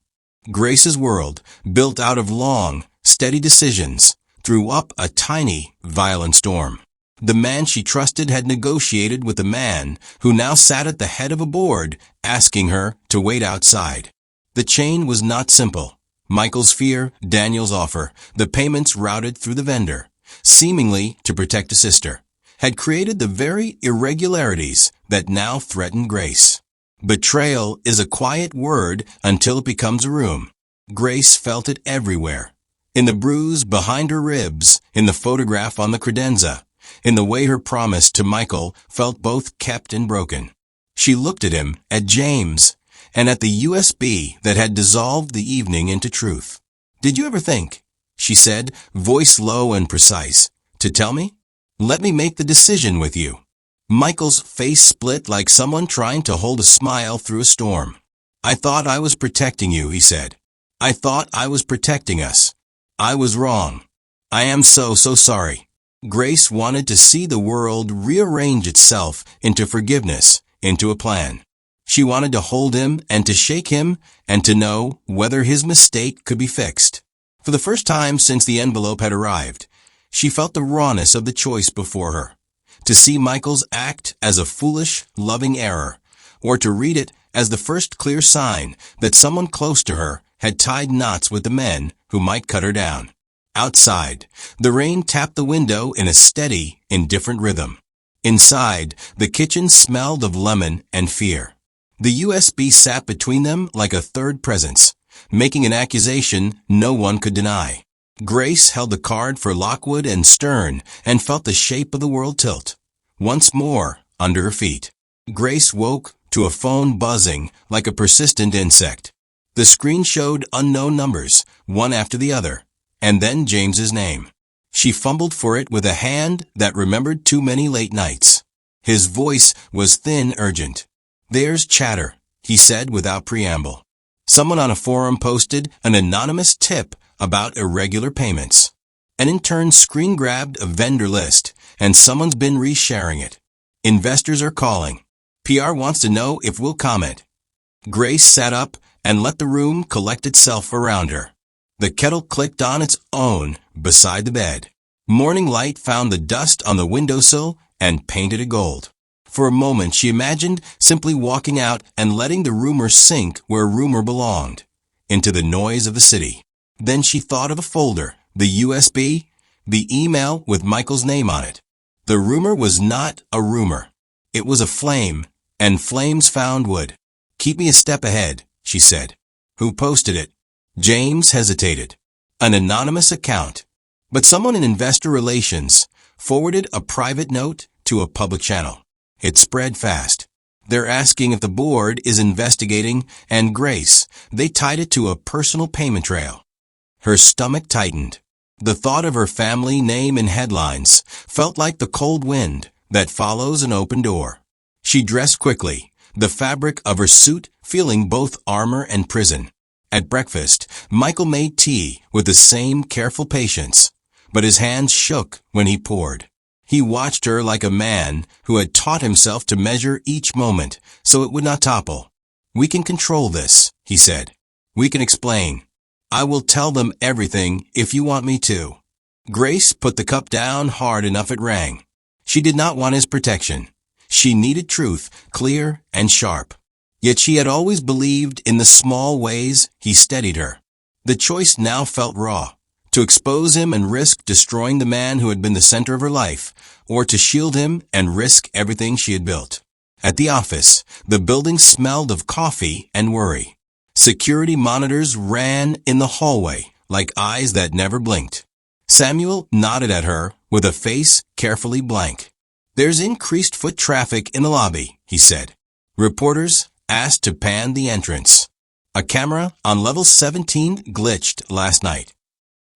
Grace's world, built out of long, steady decisions, threw up a tiny, violent storm. The man she trusted had negotiated with a man who now sat at the head of a board, asking her to wait outside. The chain was not simple. Michael's fear, Daniel's offer, the payments routed through the vendor, seemingly to protect a sister, had created the very irregularities that now threatened Grace. Betrayal is a quiet word until it becomes a room. Grace felt it everywhere. In the bruise behind her ribs, in the photograph on the credenza, in the way her promise to Michael felt both kept and broken. She looked at him, at James, and at the USB that had dissolved the evening into truth. "Did you ever think," she said, voice low and precise, "to tell me? Let me make the decision with you." Michael's face split like someone trying to hold a smile through a storm. "I thought I was protecting you," he said. "I thought I was protecting us. I was wrong. I am so sorry." Grace wanted to see the world rearrange itself into forgiveness, into a plan. She wanted to hold him and to shake him and to know whether his mistake could be fixed. For the first time since the envelope had arrived, she felt the rawness of the choice before her. To see Michael's act as a foolish, loving error, or to read it as the first clear sign that someone close to her had tied knots with the men who might cut her down. Outside, the rain tapped the window in a steady, indifferent rhythm. Inside, the kitchen smelled of lemon and fear. The USB sat between them like a third presence, making an accusation no one could deny. Grace held the card for Lockwood and Stern and felt the shape of the world tilt. Once more, under her feet. Grace woke to a phone buzzing like a persistent insect. The screen showed unknown numbers, one after the other, and then James's name. She fumbled for it with a hand that remembered too many late nights. His voice was thin, urgent. "There's Chatter," he said without preamble. Someone on a forum posted an anonymous tip about irregular payments. An intern screen grabbed a vendor list, and someone's been resharing it. Investors are calling. PR wants to know if we'll comment. Grace sat up and let the room collect itself around her. The kettle clicked on its own beside the bed. Morning light found the dust on the windowsill and painted it gold. For a moment, she imagined simply walking out and letting the rumor sink where rumor belonged, into the noise of the city. Then she thought of a folder, the USB, the email with Michael's name on it. The rumor was not a rumor. It was a flame, and flames found wood. "Keep me a step ahead," she said. "Who posted it?" James hesitated. An anonymous account. But someone in investor relations forwarded a private note to a public channel. It spread fast. "They're asking if the board is investigating, and Grace." They tied it to a personal payment trail. Her stomach tightened. The thought of her family name in headlines felt like the cold wind that follows an open door. She dressed quickly, the fabric of her suit feeling both armor and prison. At breakfast, Michael made tea with the same careful patience, but his hands shook when he poured. He watched her like a man who had taught himself to measure each moment so it would not topple. "We can control this," he said. "We can explain. I will tell them everything if you want me to." Grace put the cup down hard enough it rang. She did not want his protection. She needed truth, clear and sharp. Yet she had always believed in the small ways he steadied her. The choice now felt raw. To expose him and risk destroying the man who had been the center of her life, or to shield him and risk everything she had built. At the office, the building smelled of coffee and worry. Security monitors ran in the hallway like eyes that never blinked. Samuel nodded at her with a face carefully blank. "There's increased foot traffic in the lobby," he said. Reporters asked to pan the entrance. A camera on level 17 glitched last night.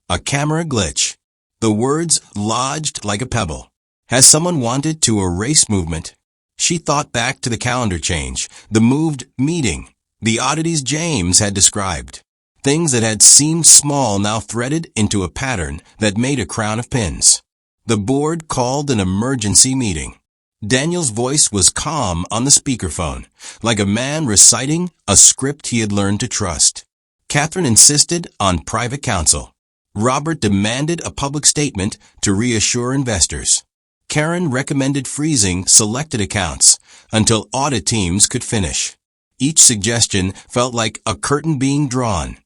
A camera glitch. The words lodged like a pebble. Has someone wanted to erase movement? She thought back to the calendar change, the moved meeting, the oddities James had described. Things that had seemed small now threaded into a pattern that made a crown of pins. The board called an emergency meeting. Daniel's voice was calm on the speakerphone, like a man reciting a script he had learned to trust. Catherine insisted on private counsel. Robert demanded a public statement to reassure investors. Karen recommended freezing selected accounts until audit teams could finish. Each suggestion felt like a curtain being drawn,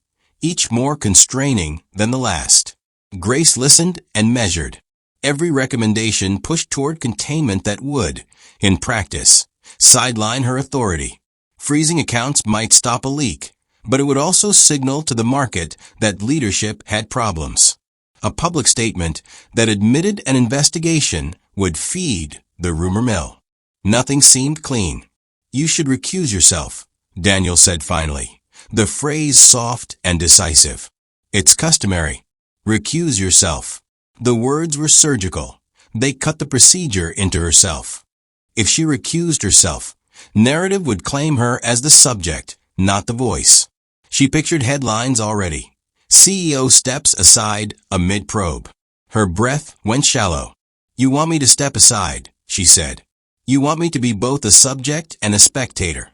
each more constraining than the last. Grace listened and measured. Every recommendation pushed toward containment that would, in practice, sideline her authority. Freezing accounts might stop a leak, but it would also signal to the market that leadership had problems. A public statement that admitted an investigation would feed the rumor mill. Nothing seemed clean. "You should recuse yourself," Daniel said finally, the phrase soft and decisive. "It's customary. Recuse yourself." The words were surgical. They cut the procedure into herself. If she recused herself, narrative would claim her as the subject, not the voice. She pictured headlines already. CEO steps aside amid probe. Her breath went shallow. "You want me to step aside," she said. "You want me to be both a subject and a spectator."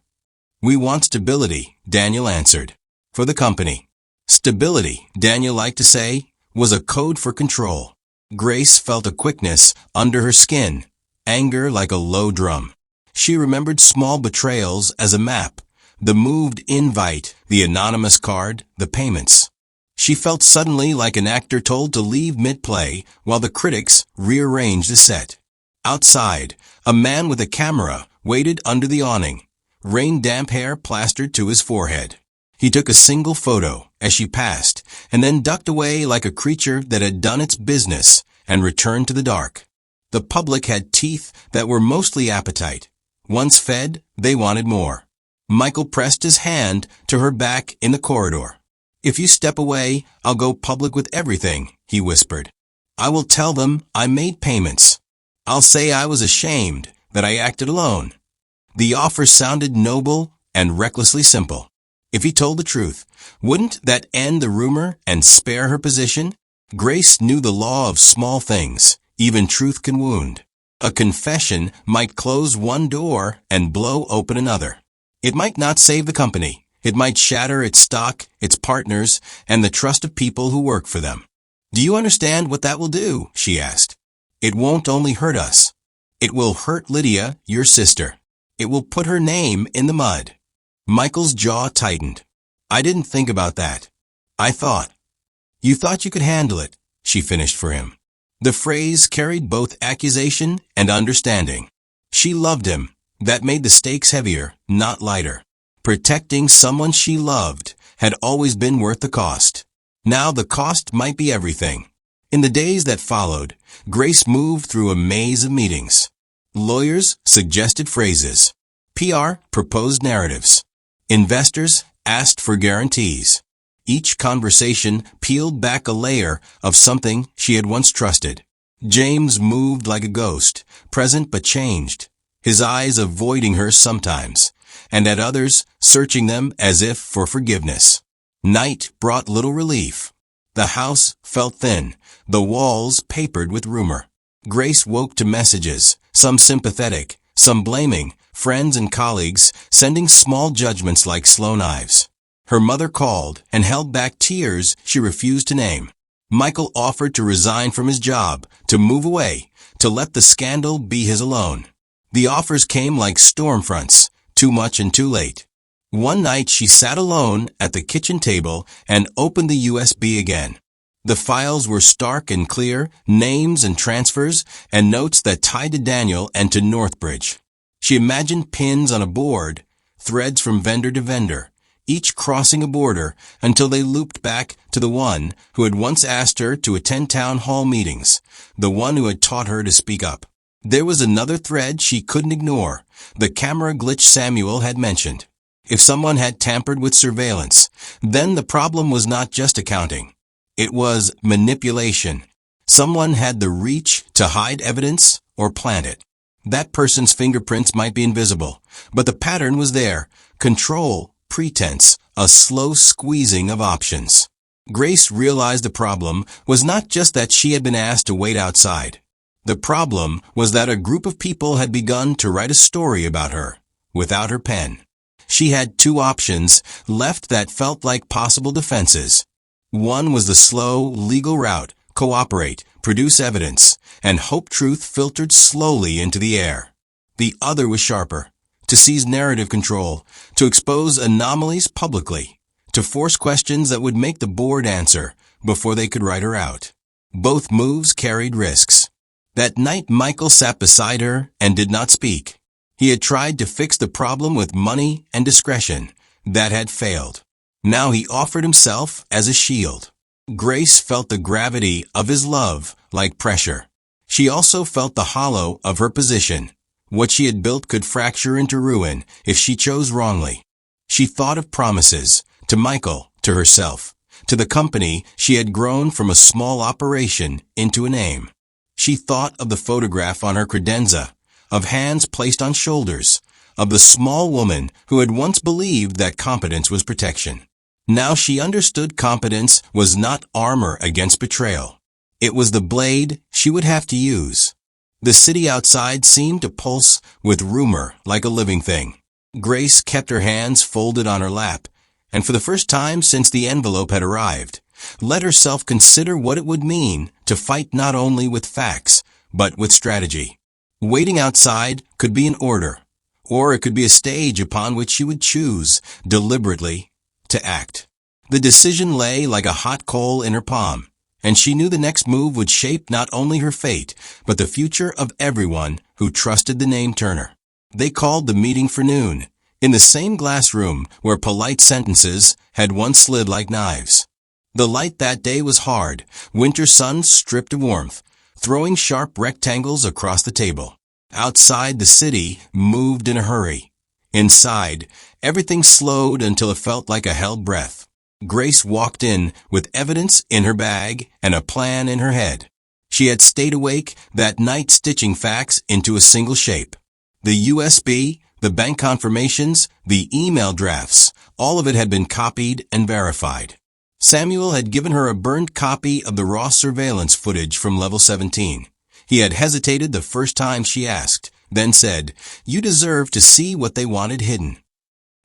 "We want stability," Daniel answered. "For the company." Stability, Daniel liked to say, was a code for control. Grace felt a quickness under her skin, anger like a low drum. She remembered small betrayals as a map, the moved invite, the anonymous card, the payments. She felt suddenly like an actor told to leave mid-play while the critics rearranged the set. Outside, a man with a camera waited under the awning, rain-damp hair plastered to his forehead. He took a single photo as she passed and then ducked away like a creature that had done its business and returned to the dark. The public had teeth that were mostly appetite. Once fed, they wanted more. Michael pressed his hand to her back in the corridor. "If you step away, I'll go public with everything," he whispered. "I will tell them I made payments. I'll say I was ashamed that I acted alone." The offer sounded noble and recklessly simple. If he told the truth, wouldn't that end the rumor and spare her position? Grace knew the law of small things. Even truth can wound. A confession might close one door and blow open another. It might not save the company. It might shatter its stock, its partners, and the trust of people who work for them. Do you understand what that will do? She asked. It won't only hurt us. It will hurt Lydia, your sister. It will put her name in the mud. Michael's jaw tightened. I didn't think about that. I thought. You thought you could handle it, she finished for him. The phrase carried both accusation and understanding. She loved him. That made the stakes heavier, not lighter. Protecting someone she loved had always been worth the cost. Now the cost might be everything. In the days that followed, Grace moved through a maze of meetings. Lawyers suggested phrases. PR proposed narratives. Investors asked for guarantees. Each conversation peeled back a layer of something she had once trusted. James moved like a ghost, present but changed, his eyes avoiding her sometimes, and at others searching them as if for forgiveness. Night brought little relief. The house felt thin, the walls papered with rumor. Grace woke to messages, some sympathetic, some blaming, friends and colleagues sending small judgments like slow knives. Her mother called and held back tears she refused to name. Michael offered to resign from his job, to move away, to let the scandal be his alone. The offers came like storm fronts, too much and too late. One night she sat alone at the kitchen table and opened the USB again. The files were stark and clear, names and transfers, and notes that tied to Daniel and to Northbridge. She imagined pins on a board, threads from vendor to vendor, each crossing a border until they looped back to the one who had once asked her to attend town hall meetings, the one who had taught her to speak up. There was another thread she couldn't ignore, the camera glitch Samuel had mentioned. If someone had tampered with surveillance, then the problem was not just accounting. It was manipulation. Someone had the reach to hide evidence or plant it. That person's fingerprints might be invisible, but the pattern was there. Control, pretense, a slow squeezing of options. Grace realized the problem was not just that she had been asked to wait outside. The problem was that a group of people had begun to write a story about her, without her pen. She had two options left that felt like possible defenses. One was the slow, legal route, cooperate, produce evidence, and hope truth filtered slowly into the air. The other was sharper, to seize narrative control, to expose anomalies publicly, to force questions that would make the board answer before they could write her out. Both moves carried risks. That night Michael sat beside her and did not speak. He had tried to fix the problem with money and discretion. That had failed. Now he offered himself as a shield. Grace felt the gravity of his love like pressure. She also felt the hollow of her position. What she had built could fracture into ruin if she chose wrongly. She thought of promises, to Michael, to herself, to the company she had grown from a small operation into a name. She thought of the photograph on her credenza, of hands placed on shoulders, of the small woman who had once believed that competence was protection. Now she understood competence was not armor against betrayal. It was the blade she would have to use. The city outside seemed to pulse with rumor like a living thing. Grace kept her hands folded on her lap, and for the first time since the envelope had arrived, let herself consider what it would mean to fight not only with facts, but with strategy. Waiting outside could be an order, or it could be a stage upon which she would choose, deliberately, to act. The decision lay like a hot coal in her palm, and she knew the next move would shape not only her fate, but the future of everyone who trusted the name Turner. They called the meeting for noon, in the same glass room where polite sentences had once slid like knives. The light that day was hard, winter sun stripped of warmth, throwing sharp rectangles across the table. Outside, the city moved in a hurry. Inside, everything slowed until it felt like a held breath. Grace walked in with evidence in her bag and a plan in her head. She had stayed awake that night stitching facts into a single shape. The USB, the bank confirmations, the email drafts, All of it had been copied and verified. Samuel had given her a burned copy of the raw surveillance footage from level 17. He had hesitated the first time she asked, then said, "You deserve to see what they wanted hidden."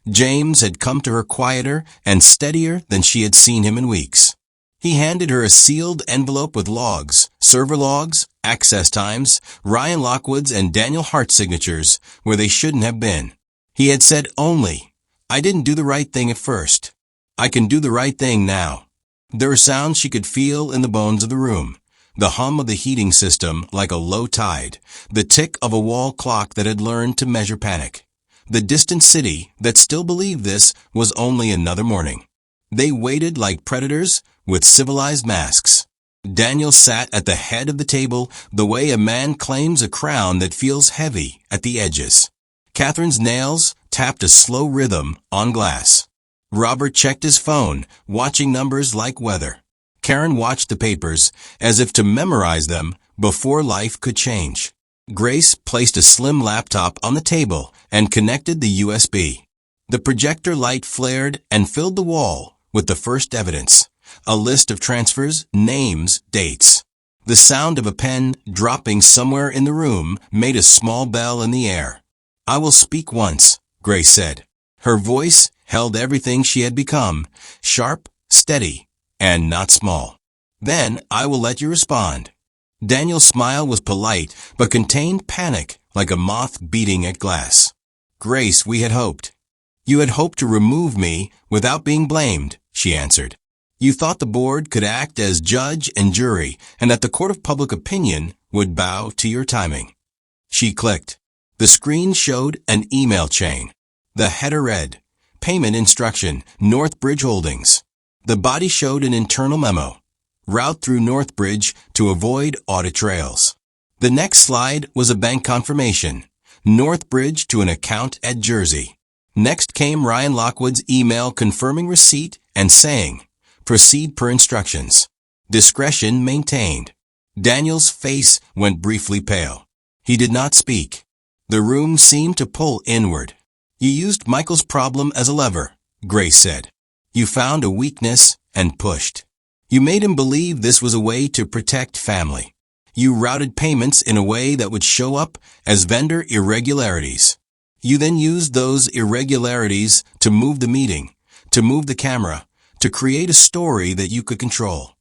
James had come to her quieter and steadier than she had seen him in weeks. He handed her a sealed envelope with logs, server logs, access times, Ryan Lockwood's and Daniel Hart's signatures where they shouldn't have been. He had said only, "I didn't do the right thing at first. I can do the right thing now." There were sounds she could feel in the bones of the room. The hum of the heating system like a low tide, the tick of a wall clock that had learned to measure panic. The distant city that still believed this was only another morning. They waited like predators with civilized masks. Daniel sat at the head of the table the way a man claims a crown that feels heavy at the edges. Catherine's nails tapped a slow rhythm on glass. Robert checked his phone, watching numbers like weather. Karen watched the papers as if to memorize them before life could change. Grace placed a slim laptop on the table and connected the USB. The projector light flared and filled the wall with the first evidence. A list of transfers, names, dates. The sound of a pen dropping somewhere in the room made a small bell in the air. "I will speak once," Grace said. Her voice held everything she had become, sharp, steady, and not small. "Then I will let you respond." Daniel's smile was polite, but contained panic like a moth beating at glass. "Grace, we had hoped." "You had hoped to remove me without being blamed," she answered. "You thought the board could act as judge and jury and that the court of public opinion would bow to your timing." She clicked. The screen showed an email chain. The header read, "Payment instruction, Northbridge Holdings." The body showed an internal memo. "Route through Northbridge to avoid audit trails." The next slide was a bank confirmation. Northbridge to an account at Jersey. Next came Ryan Lockwood's email confirming receipt and saying, "Proceed per instructions. Discretion maintained." Daniel's face went briefly pale. He did not speak. The room seemed to pull inward. "You used Michael's problem as a lever," Grace said. "You found a weakness and pushed. You made him believe this was a way to protect family. You routed payments in a way that would show up as vendor irregularities. You then used those irregularities to move the meeting, to move the camera, to create a story that you could control."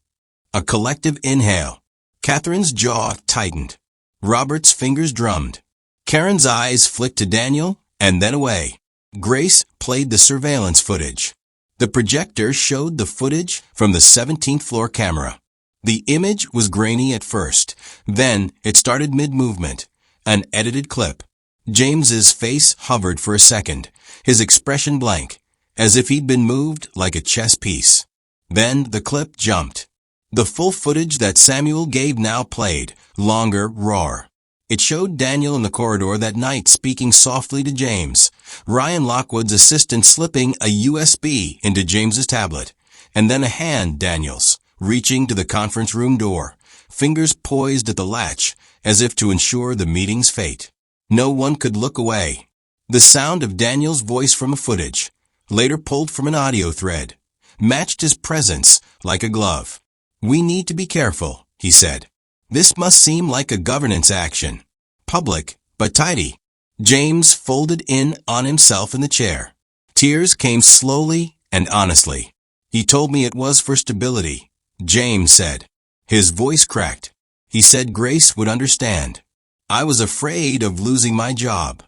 A collective inhale. Catherine's jaw tightened. Robert's fingers drummed. Karen's eyes flicked to Daniel and then away. Grace played the surveillance footage. The projector showed the footage from the 17th floor camera. The image was grainy at first. Then it started mid-movement. An edited clip. James's face hovered for a second, his expression blank, as if he'd been moved like a chess piece. Then the clip jumped. The full footage that Samuel gave now played, longer, rawer. It showed Daniel in the corridor that night speaking softly to James, Ryan Lockwood's assistant slipping a USB into James's tablet, and then a hand, Daniel's, reaching to the conference room door, fingers poised at the latch as if to ensure the meeting's fate. No one could look away. The sound of Daniel's voice from a footage, later pulled from an audio thread, matched his presence like a glove. "We need to be careful," he said. "This must seem like a governance action. Public, but tidy." James folded in on himself in the chair. Tears came slowly and honestly. "He told me it was for stability," James said. His voice cracked. He said Grace would understand. "I was afraid of losing my job."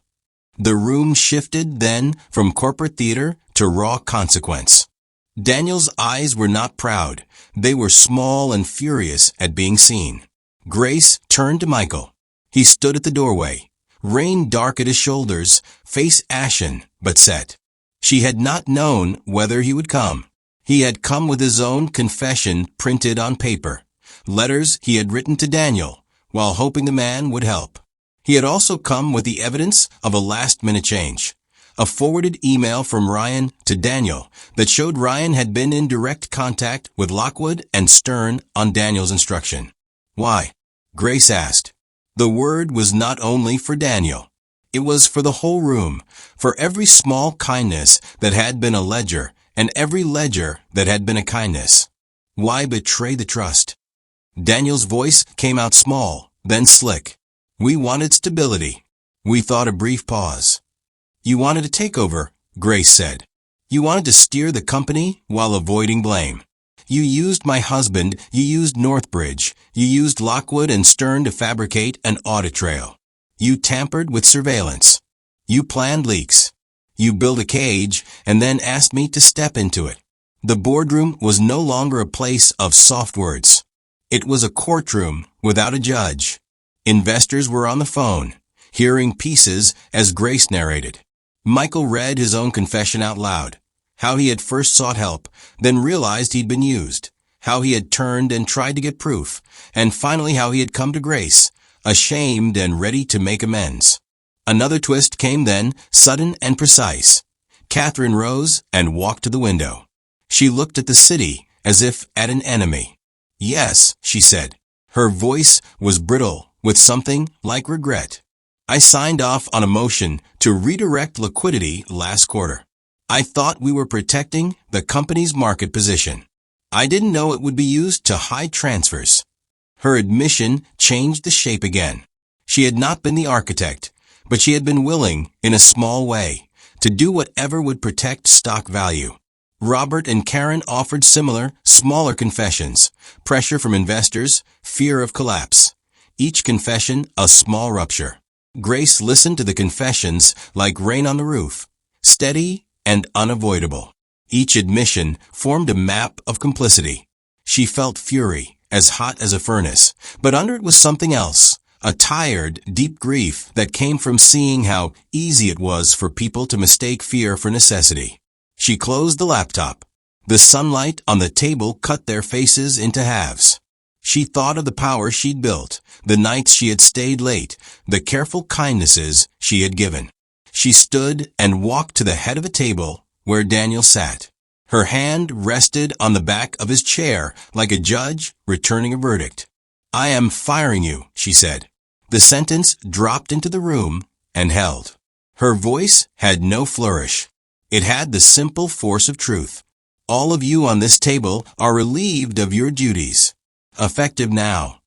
The room shifted then from corporate theater to raw consequence. Daniel's eyes were not proud. They were small and furious at being seen. Grace turned to Michael. He stood at the doorway, rain dark at his shoulders, face ashen but set. She had not known whether he would come. He had come with his own confession printed on paper, letters he had written to Daniel, while hoping the man would help. He had also come with the evidence of a last-minute change, a forwarded email from Ryan to Daniel that showed Ryan had been in direct contact with Lockwood and Stern on Daniel's instruction. "Why?" Grace asked. The word was not only for Daniel. It was for the whole room, for every small kindness that had been a ledger, and every ledger that had been a kindness. Why betray the trust? Daniel's voice came out small, then slick. We wanted stability. We thought a brief pause. You wanted a takeover, Grace said. You wanted to steer the company while avoiding blame. You used my husband, you used Northbridge, you used Lockwood and Stern to fabricate an audit trail. You tampered with surveillance. You planned leaks. You built a cage and then asked me to step into it. The boardroom was no longer a place of soft words. It was a courtroom without a judge. Investors were on the phone, hearing pieces as Grace narrated. Michael read his own confession out loud. How he had first sought help, then realized he'd been used. How he had turned and tried to get proof, and finally how he had come to Grace, ashamed and ready to make amends. Another twist came then, sudden and precise. Catherine rose and walked to the window. She looked at the city as if at an enemy. Yes, she said. Her voice was brittle with something like regret. I signed off on a motion to redirect liquidity last quarter. I thought we were protecting the company's market position. I didn't know it would be used to hide transfers. Her admission changed the shape again. She had not been the architect, but she had been willing, in a small way, to do whatever would protect stock value. Robert and Karen offered similar, smaller confessions, pressure from investors, fear of collapse. Each confession a small rupture. Grace listened to the confessions like rain on the roof, steady and unavoidable. Each admission formed a map of complicity. She felt fury, as hot as a furnace, but under it was something else, a tired, deep grief that came from seeing how easy it was for people to mistake fear for necessity. She closed the laptop. The sunlight on the table cut their faces into halves. She thought of the power she'd built, the nights she had stayed late, the careful kindnesses she had given. She stood and walked to the head of a table where Daniel sat. Her hand rested on the back of his chair like a judge returning a verdict. I am firing you, she said. The sentence dropped into the room and held. Her voice had no flourish. It had the simple force of truth. All of you on this table are relieved of your duties. Effective now.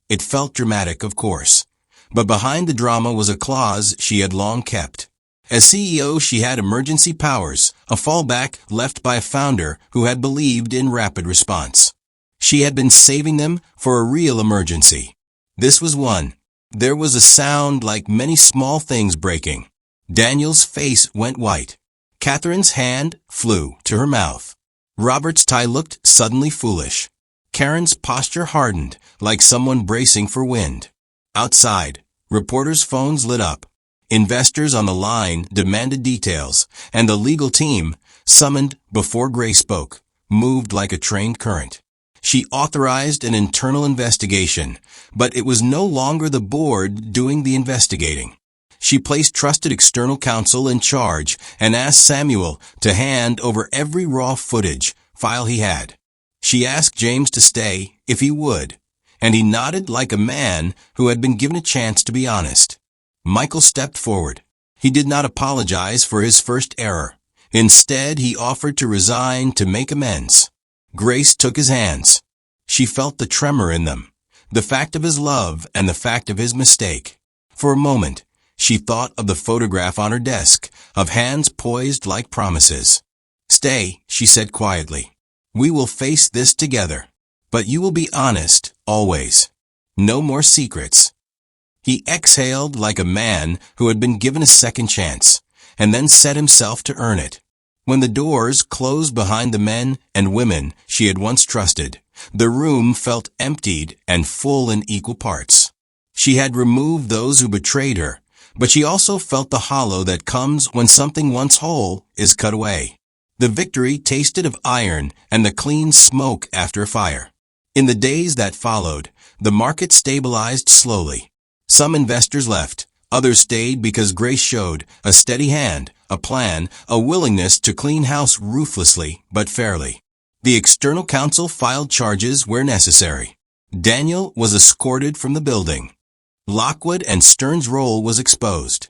It felt dramatic, of course. But behind the drama was a clause she had long kept. As CEO, she had emergency powers, a fallback left by a founder who had believed in rapid response. She had been saving them for a real emergency. This was one. There was a sound like many small things breaking. Daniel's face went white. Catherine's hand flew to her mouth. Robert's tie looked suddenly foolish. Karen's posture hardened, like someone bracing for wind. Outside, reporters' phones lit up. Investors on the line demanded details, and the legal team, summoned before Grace spoke, moved like a trained current. She authorized an internal investigation, but it was no longer the board doing the investigating. She placed trusted external counsel in charge and asked Samuel to hand over every raw file he had. She asked James to stay if he would, and he nodded like a man who had been given a chance to be honest. Michael stepped forward. He did not apologize for his first error. Instead, he offered to resign to make amends. Grace took his hands. She felt the tremor in them, the fact of his love and the fact of his mistake. For a moment, she thought of the photograph on her desk, of hands poised like promises. Stay, she said quietly. We will face this together. But you will be honest, always. No more secrets. He exhaled like a man who had been given a second chance, and then set himself to earn it. When the doors closed behind the men and women she had once trusted, the room felt emptied and full in equal parts. She had removed those who betrayed her, but she also felt the hollow that comes when something once whole is cut away. The victory tasted of iron and the clean smoke after a fire. In the days that followed, the market stabilized slowly. Some investors left. Others stayed because Grace showed a steady hand, a plan, a willingness to clean house ruthlessly but fairly. The external counsel filed charges where necessary. Daniel was escorted from the building. Lockwood and Stern's role was exposed.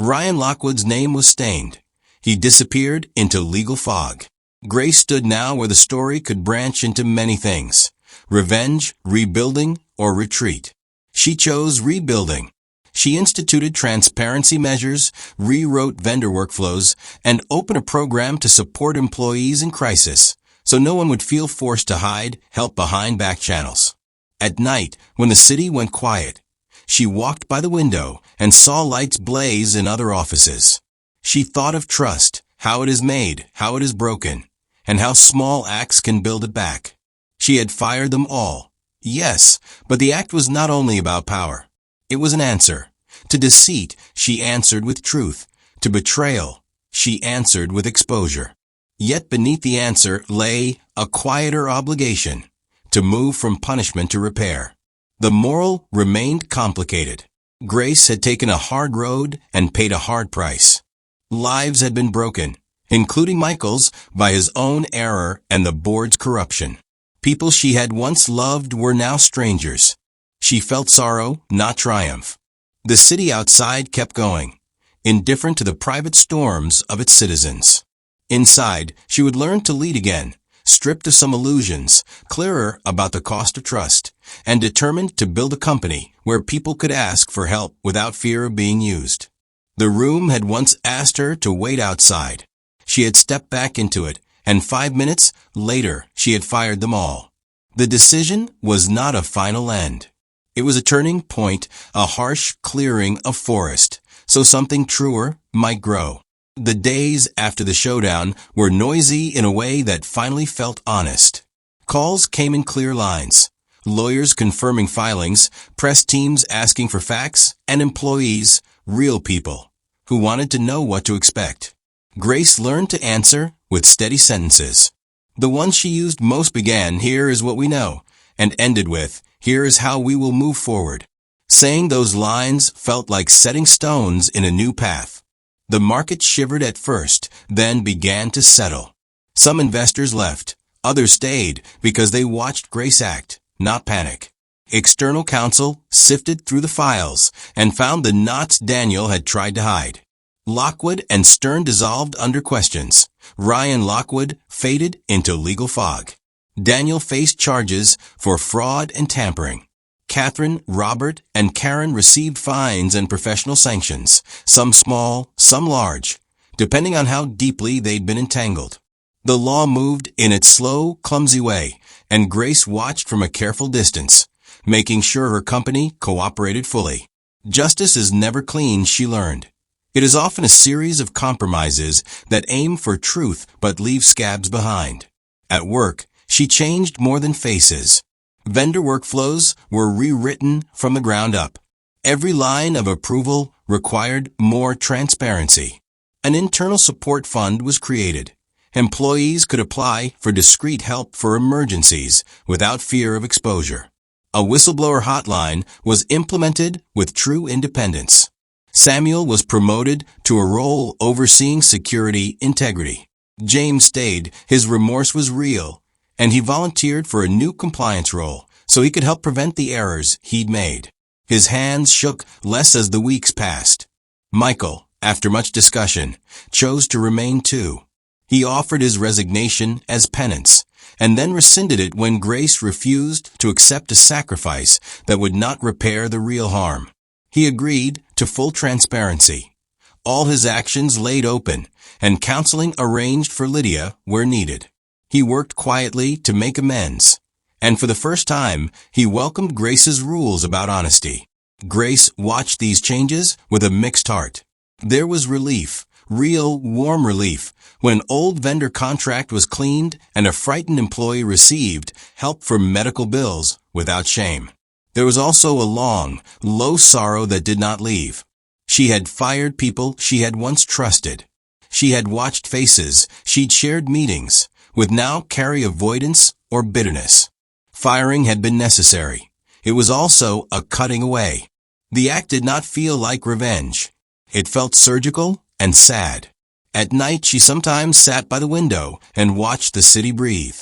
Ryan Lockwood's name was stained. He disappeared into legal fog. Grace stood now where the story could branch into many things: revenge, rebuilding, or retreat. She chose rebuilding. She instituted transparency measures, rewrote vendor workflows, and opened a program to support employees in crisis, so no one would feel forced to hide help behind back channels. At night, when the city went quiet, she walked by the window and saw lights blaze in other offices. She thought of trust, how it is made, how it is broken, and how small acts can build it back. She had fired them all. Yes, but the act was not only about power. It was an answer. To deceit, she answered with truth. To betrayal, she answered with exposure. Yet beneath the answer lay a quieter obligation: to move from punishment to repair. The moral remained complicated. Grace had taken a hard road and paid a hard price. Lives had been broken, including Michael's, by his own error and the board's corruption. People she had once loved were now strangers. She felt sorrow, not triumph. The city outside kept going, indifferent to the private storms of its citizens. Inside, she would learn to lead again, stripped of some illusions, clearer about the cost of trust, and determined to build a company where people could ask for help without fear of being used. The room had once asked her to wait outside. She had stepped back into it, and 5 minutes later she had fired them all. The decision was not a final end. It was a turning point, a harsh clearing of forest, so something truer might grow. The days after the showdown were noisy in a way that finally felt honest. Calls came in clear lines. Lawyers confirming filings, press teams asking for facts, and employees, real people, who wanted to know what to expect. Grace learned to answer with steady sentences. The ones she used most began, "Here is what we know," and ended with, "Here is how we will move forward." Saying those lines felt like setting stones in a new path. The market shivered at first, then began to settle. Some investors left. Others stayed because they watched Grace act, not panic. External counsel sifted through the files and found the knots Daniel had tried to hide. Lockwood and Stern dissolved under questions. Ryan Lockwood faded into legal fog. Daniel faced charges for fraud and tampering. Catherine, Robert, and Karen received fines and professional sanctions, some small, some large, depending on how deeply they'd been entangled. The law moved in its slow, clumsy way, and Grace watched from a careful distance, making sure her company cooperated fully. Justice is never clean, she learned. It is often a series of compromises that aim for truth but leave scabs behind. At work, she changed more than faces. Vendor workflows were rewritten from the ground up. Every line of approval required more transparency. An internal support fund was created. Employees could apply for discreet help for emergencies without fear of exposure. A whistleblower hotline was implemented with true independence. Samuel was promoted to a role overseeing security integrity. James stayed. His remorse was real, and he volunteered for a new compliance role so he could help prevent the errors he'd made. His hands shook less as the weeks passed. Michael, after much discussion, chose to remain too. He offered his resignation as penance, and then rescinded it when Grace refused to accept a sacrifice that would not repair the real harm. He agreed to full transparency. All his actions laid open, and counseling arranged for Lydia where needed. He worked quietly to make amends, and for the first time, he welcomed Grace's rules about honesty. Grace watched these changes with a mixed heart. There was relief, real, warm relief, when old vendor contract was cleaned and a frightened employee received help for medical bills without shame. There was also a long, low sorrow that did not leave. She had fired people she had once trusted. She had watched faces, she'd shared meetings, would now carry avoidance or bitterness. Firing had been necessary. It was also a cutting away. The act did not feel like revenge. It felt surgical and sad. At night, she sometimes sat by the window and watched the city breathe.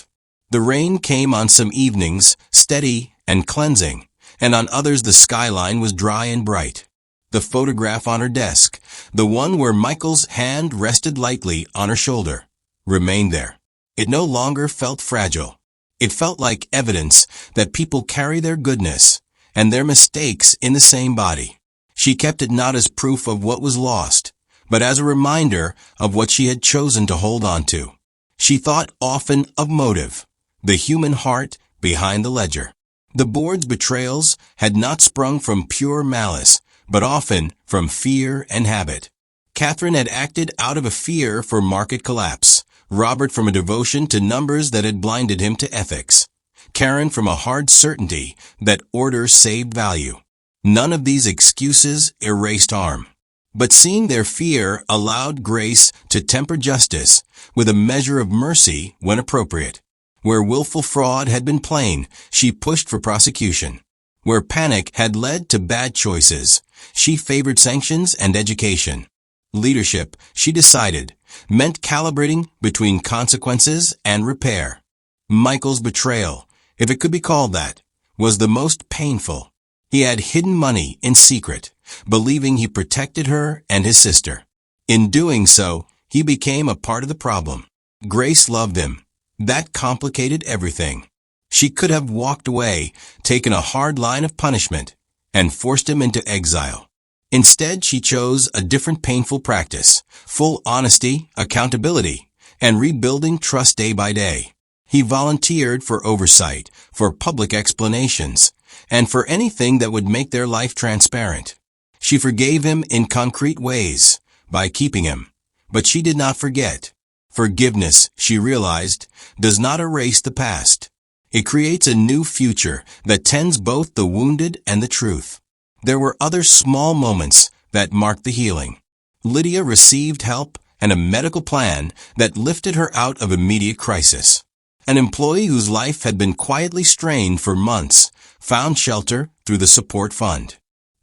The rain came on some evenings, steady and cleansing, and on others the skyline was dry and bright. The photograph on her desk, the one where Michael's hand rested lightly on her shoulder, remained there. It no longer felt fragile. It felt like evidence that people carry their goodness and their mistakes in the same body. She kept it not as proof of what was lost, but as a reminder of what she had chosen to hold on to. She thought often of motive, the human heart behind the ledger. The board's betrayals had not sprung from pure malice, but often from fear and habit. Catherine had acted out of a fear for market collapse, Robert from a devotion to numbers that had blinded him to ethics, Karen from a hard certainty that order saved value. None of these excuses erased harm, but seeing their fear allowed Grace to temper justice with a measure of mercy when appropriate. Where willful fraud had been plain, she pushed for prosecution. Where panic had led to bad choices, she favored sanctions and education. Leadership, she decided, meant calibrating between consequences and repair. Michael's betrayal, if it could be called that, was the most painful. He had hidden money in secret, believing he protected her and his sister. In doing so, he became a part of the problem. Grace loved him. That complicated everything. She could have walked away, taken a hard line of punishment, and forced him into exile. Instead, she chose a different painful practice, full honesty, accountability, and rebuilding trust day by day. He volunteered for oversight, for public explanations, and for anything that would make their life transparent. She forgave him in concrete ways, by keeping him. But she did not forget. Forgiveness, she realized, does not erase the past. It creates a new future that tends both the wounded and the truth. There were other small moments that marked the healing. Lydia received help and a medical plan that lifted her out of immediate crisis. An employee whose life had been quietly strained for months found shelter through the support fund.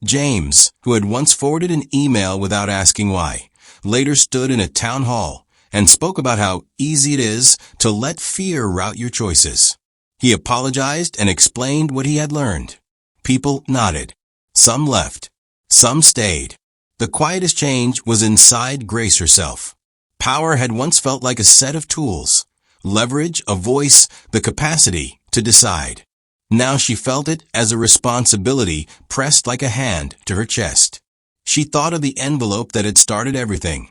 James, who had once forwarded an email without asking why, later stood in a town hall and spoke about how easy it is to let fear rout your choices. He apologized and explained what he had learned. People nodded. Some left. Some stayed. The quietest change was inside Grace herself. Power had once felt like a set of tools. Leverage, a voice, the capacity to decide. Now she felt it as a responsibility pressed like a hand to her chest. She thought of the envelope that had started everything.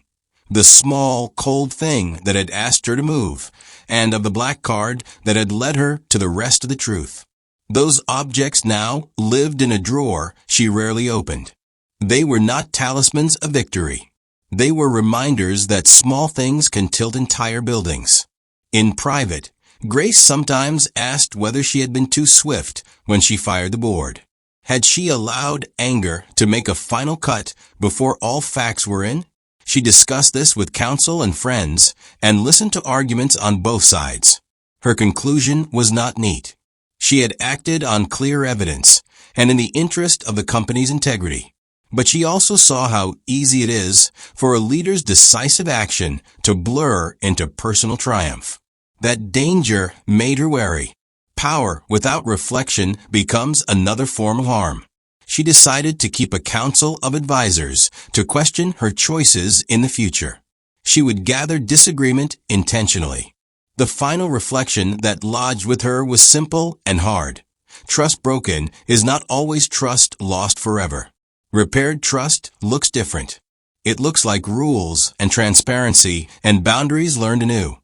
The small, cold thing that had asked her to move, and of the black card that had led her to the rest of the truth. Those objects now lived in a drawer she rarely opened. They were not talismans of victory. They were reminders that small things can tilt entire buildings. In private, Grace sometimes asked whether she had been too swift when she fired the board. Had she allowed anger to make a final cut before all facts were in? She discussed this with counsel and friends and listened to arguments on both sides. Her conclusion was not neat. She had acted on clear evidence and in the interest of the company's integrity. But she also saw how easy it is for a leader's decisive action to blur into personal triumph. That danger made her wary. Power without reflection becomes another form of harm. She decided to keep a council of advisors to question her choices in the future. She would gather disagreement intentionally. The final reflection that lodged with her was simple and hard. Trust broken is not always trust lost forever. Repaired trust looks different. It looks like rules and transparency and boundaries learned anew.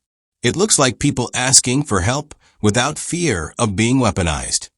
It looks like people asking for help without fear of being weaponized.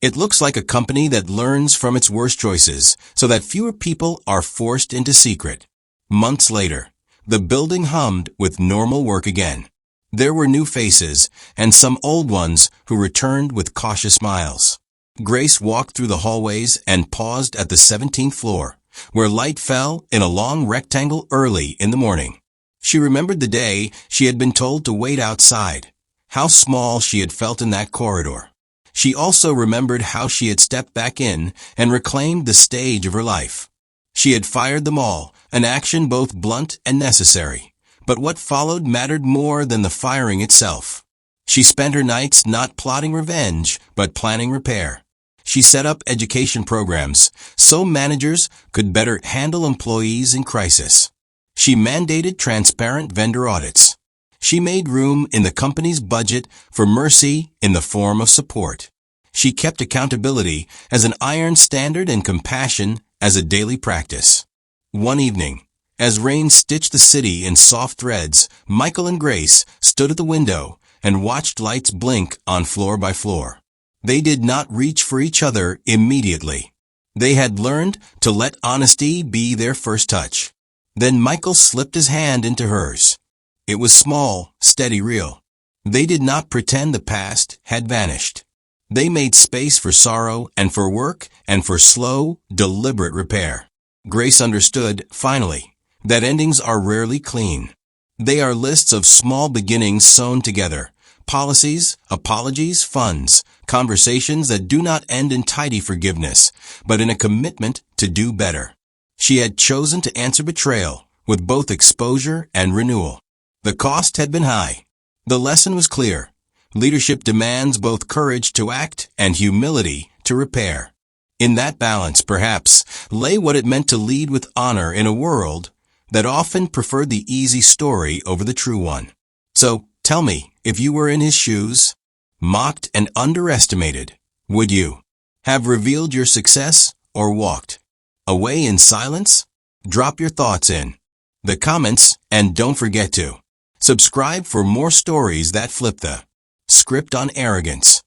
It looks like a company that learns from its worst choices so that fewer people are forced into secret. Months later, the building hummed with normal work again. There were new faces and some old ones who returned with cautious smiles. Grace walked through the hallways and paused at the 17th floor, where light fell in a long rectangle early in the morning. She remembered the day she had been told to wait outside, how small she had felt in that corridor. She also remembered how she had stepped back in and reclaimed the stage of her life. She had fired them all, an action both blunt and necessary. But what followed mattered more than the firing itself. She spent her nights not plotting revenge, but planning repair. She set up education programs so managers could better handle employees in crisis. She mandated transparent vendor audits. She made room in the company's budget for mercy in the form of support. She kept accountability as an iron standard and compassion as a daily practice. One evening, as rain stitched the city in soft threads, Michael and Grace stood at the window and watched lights blink on floor by floor. They did not reach for each other immediately. They had learned to let honesty be their first touch. Then Michael slipped his hand into hers. It was small, steady, real. They did not pretend the past had vanished. They made space for sorrow and for work and for slow, deliberate repair. Grace understood, finally, that endings are rarely clean. They are lists of small beginnings sewn together. Policies, apologies, funds, conversations that do not end in tidy forgiveness, but in a commitment to do better. She had chosen to answer betrayal with both exposure and renewal. The cost had been high. The lesson was clear. Leadership demands both courage to act and humility to repair. In that balance, perhaps, lay what it meant to lead with honor in a world that often preferred the easy story over the true one. So, tell me, if you were in his shoes, mocked and underestimated, would you have revealed your success or walked away in silence? Drop your thoughts in the comments and don't forget to subscribe for more stories that flip the script on arrogance.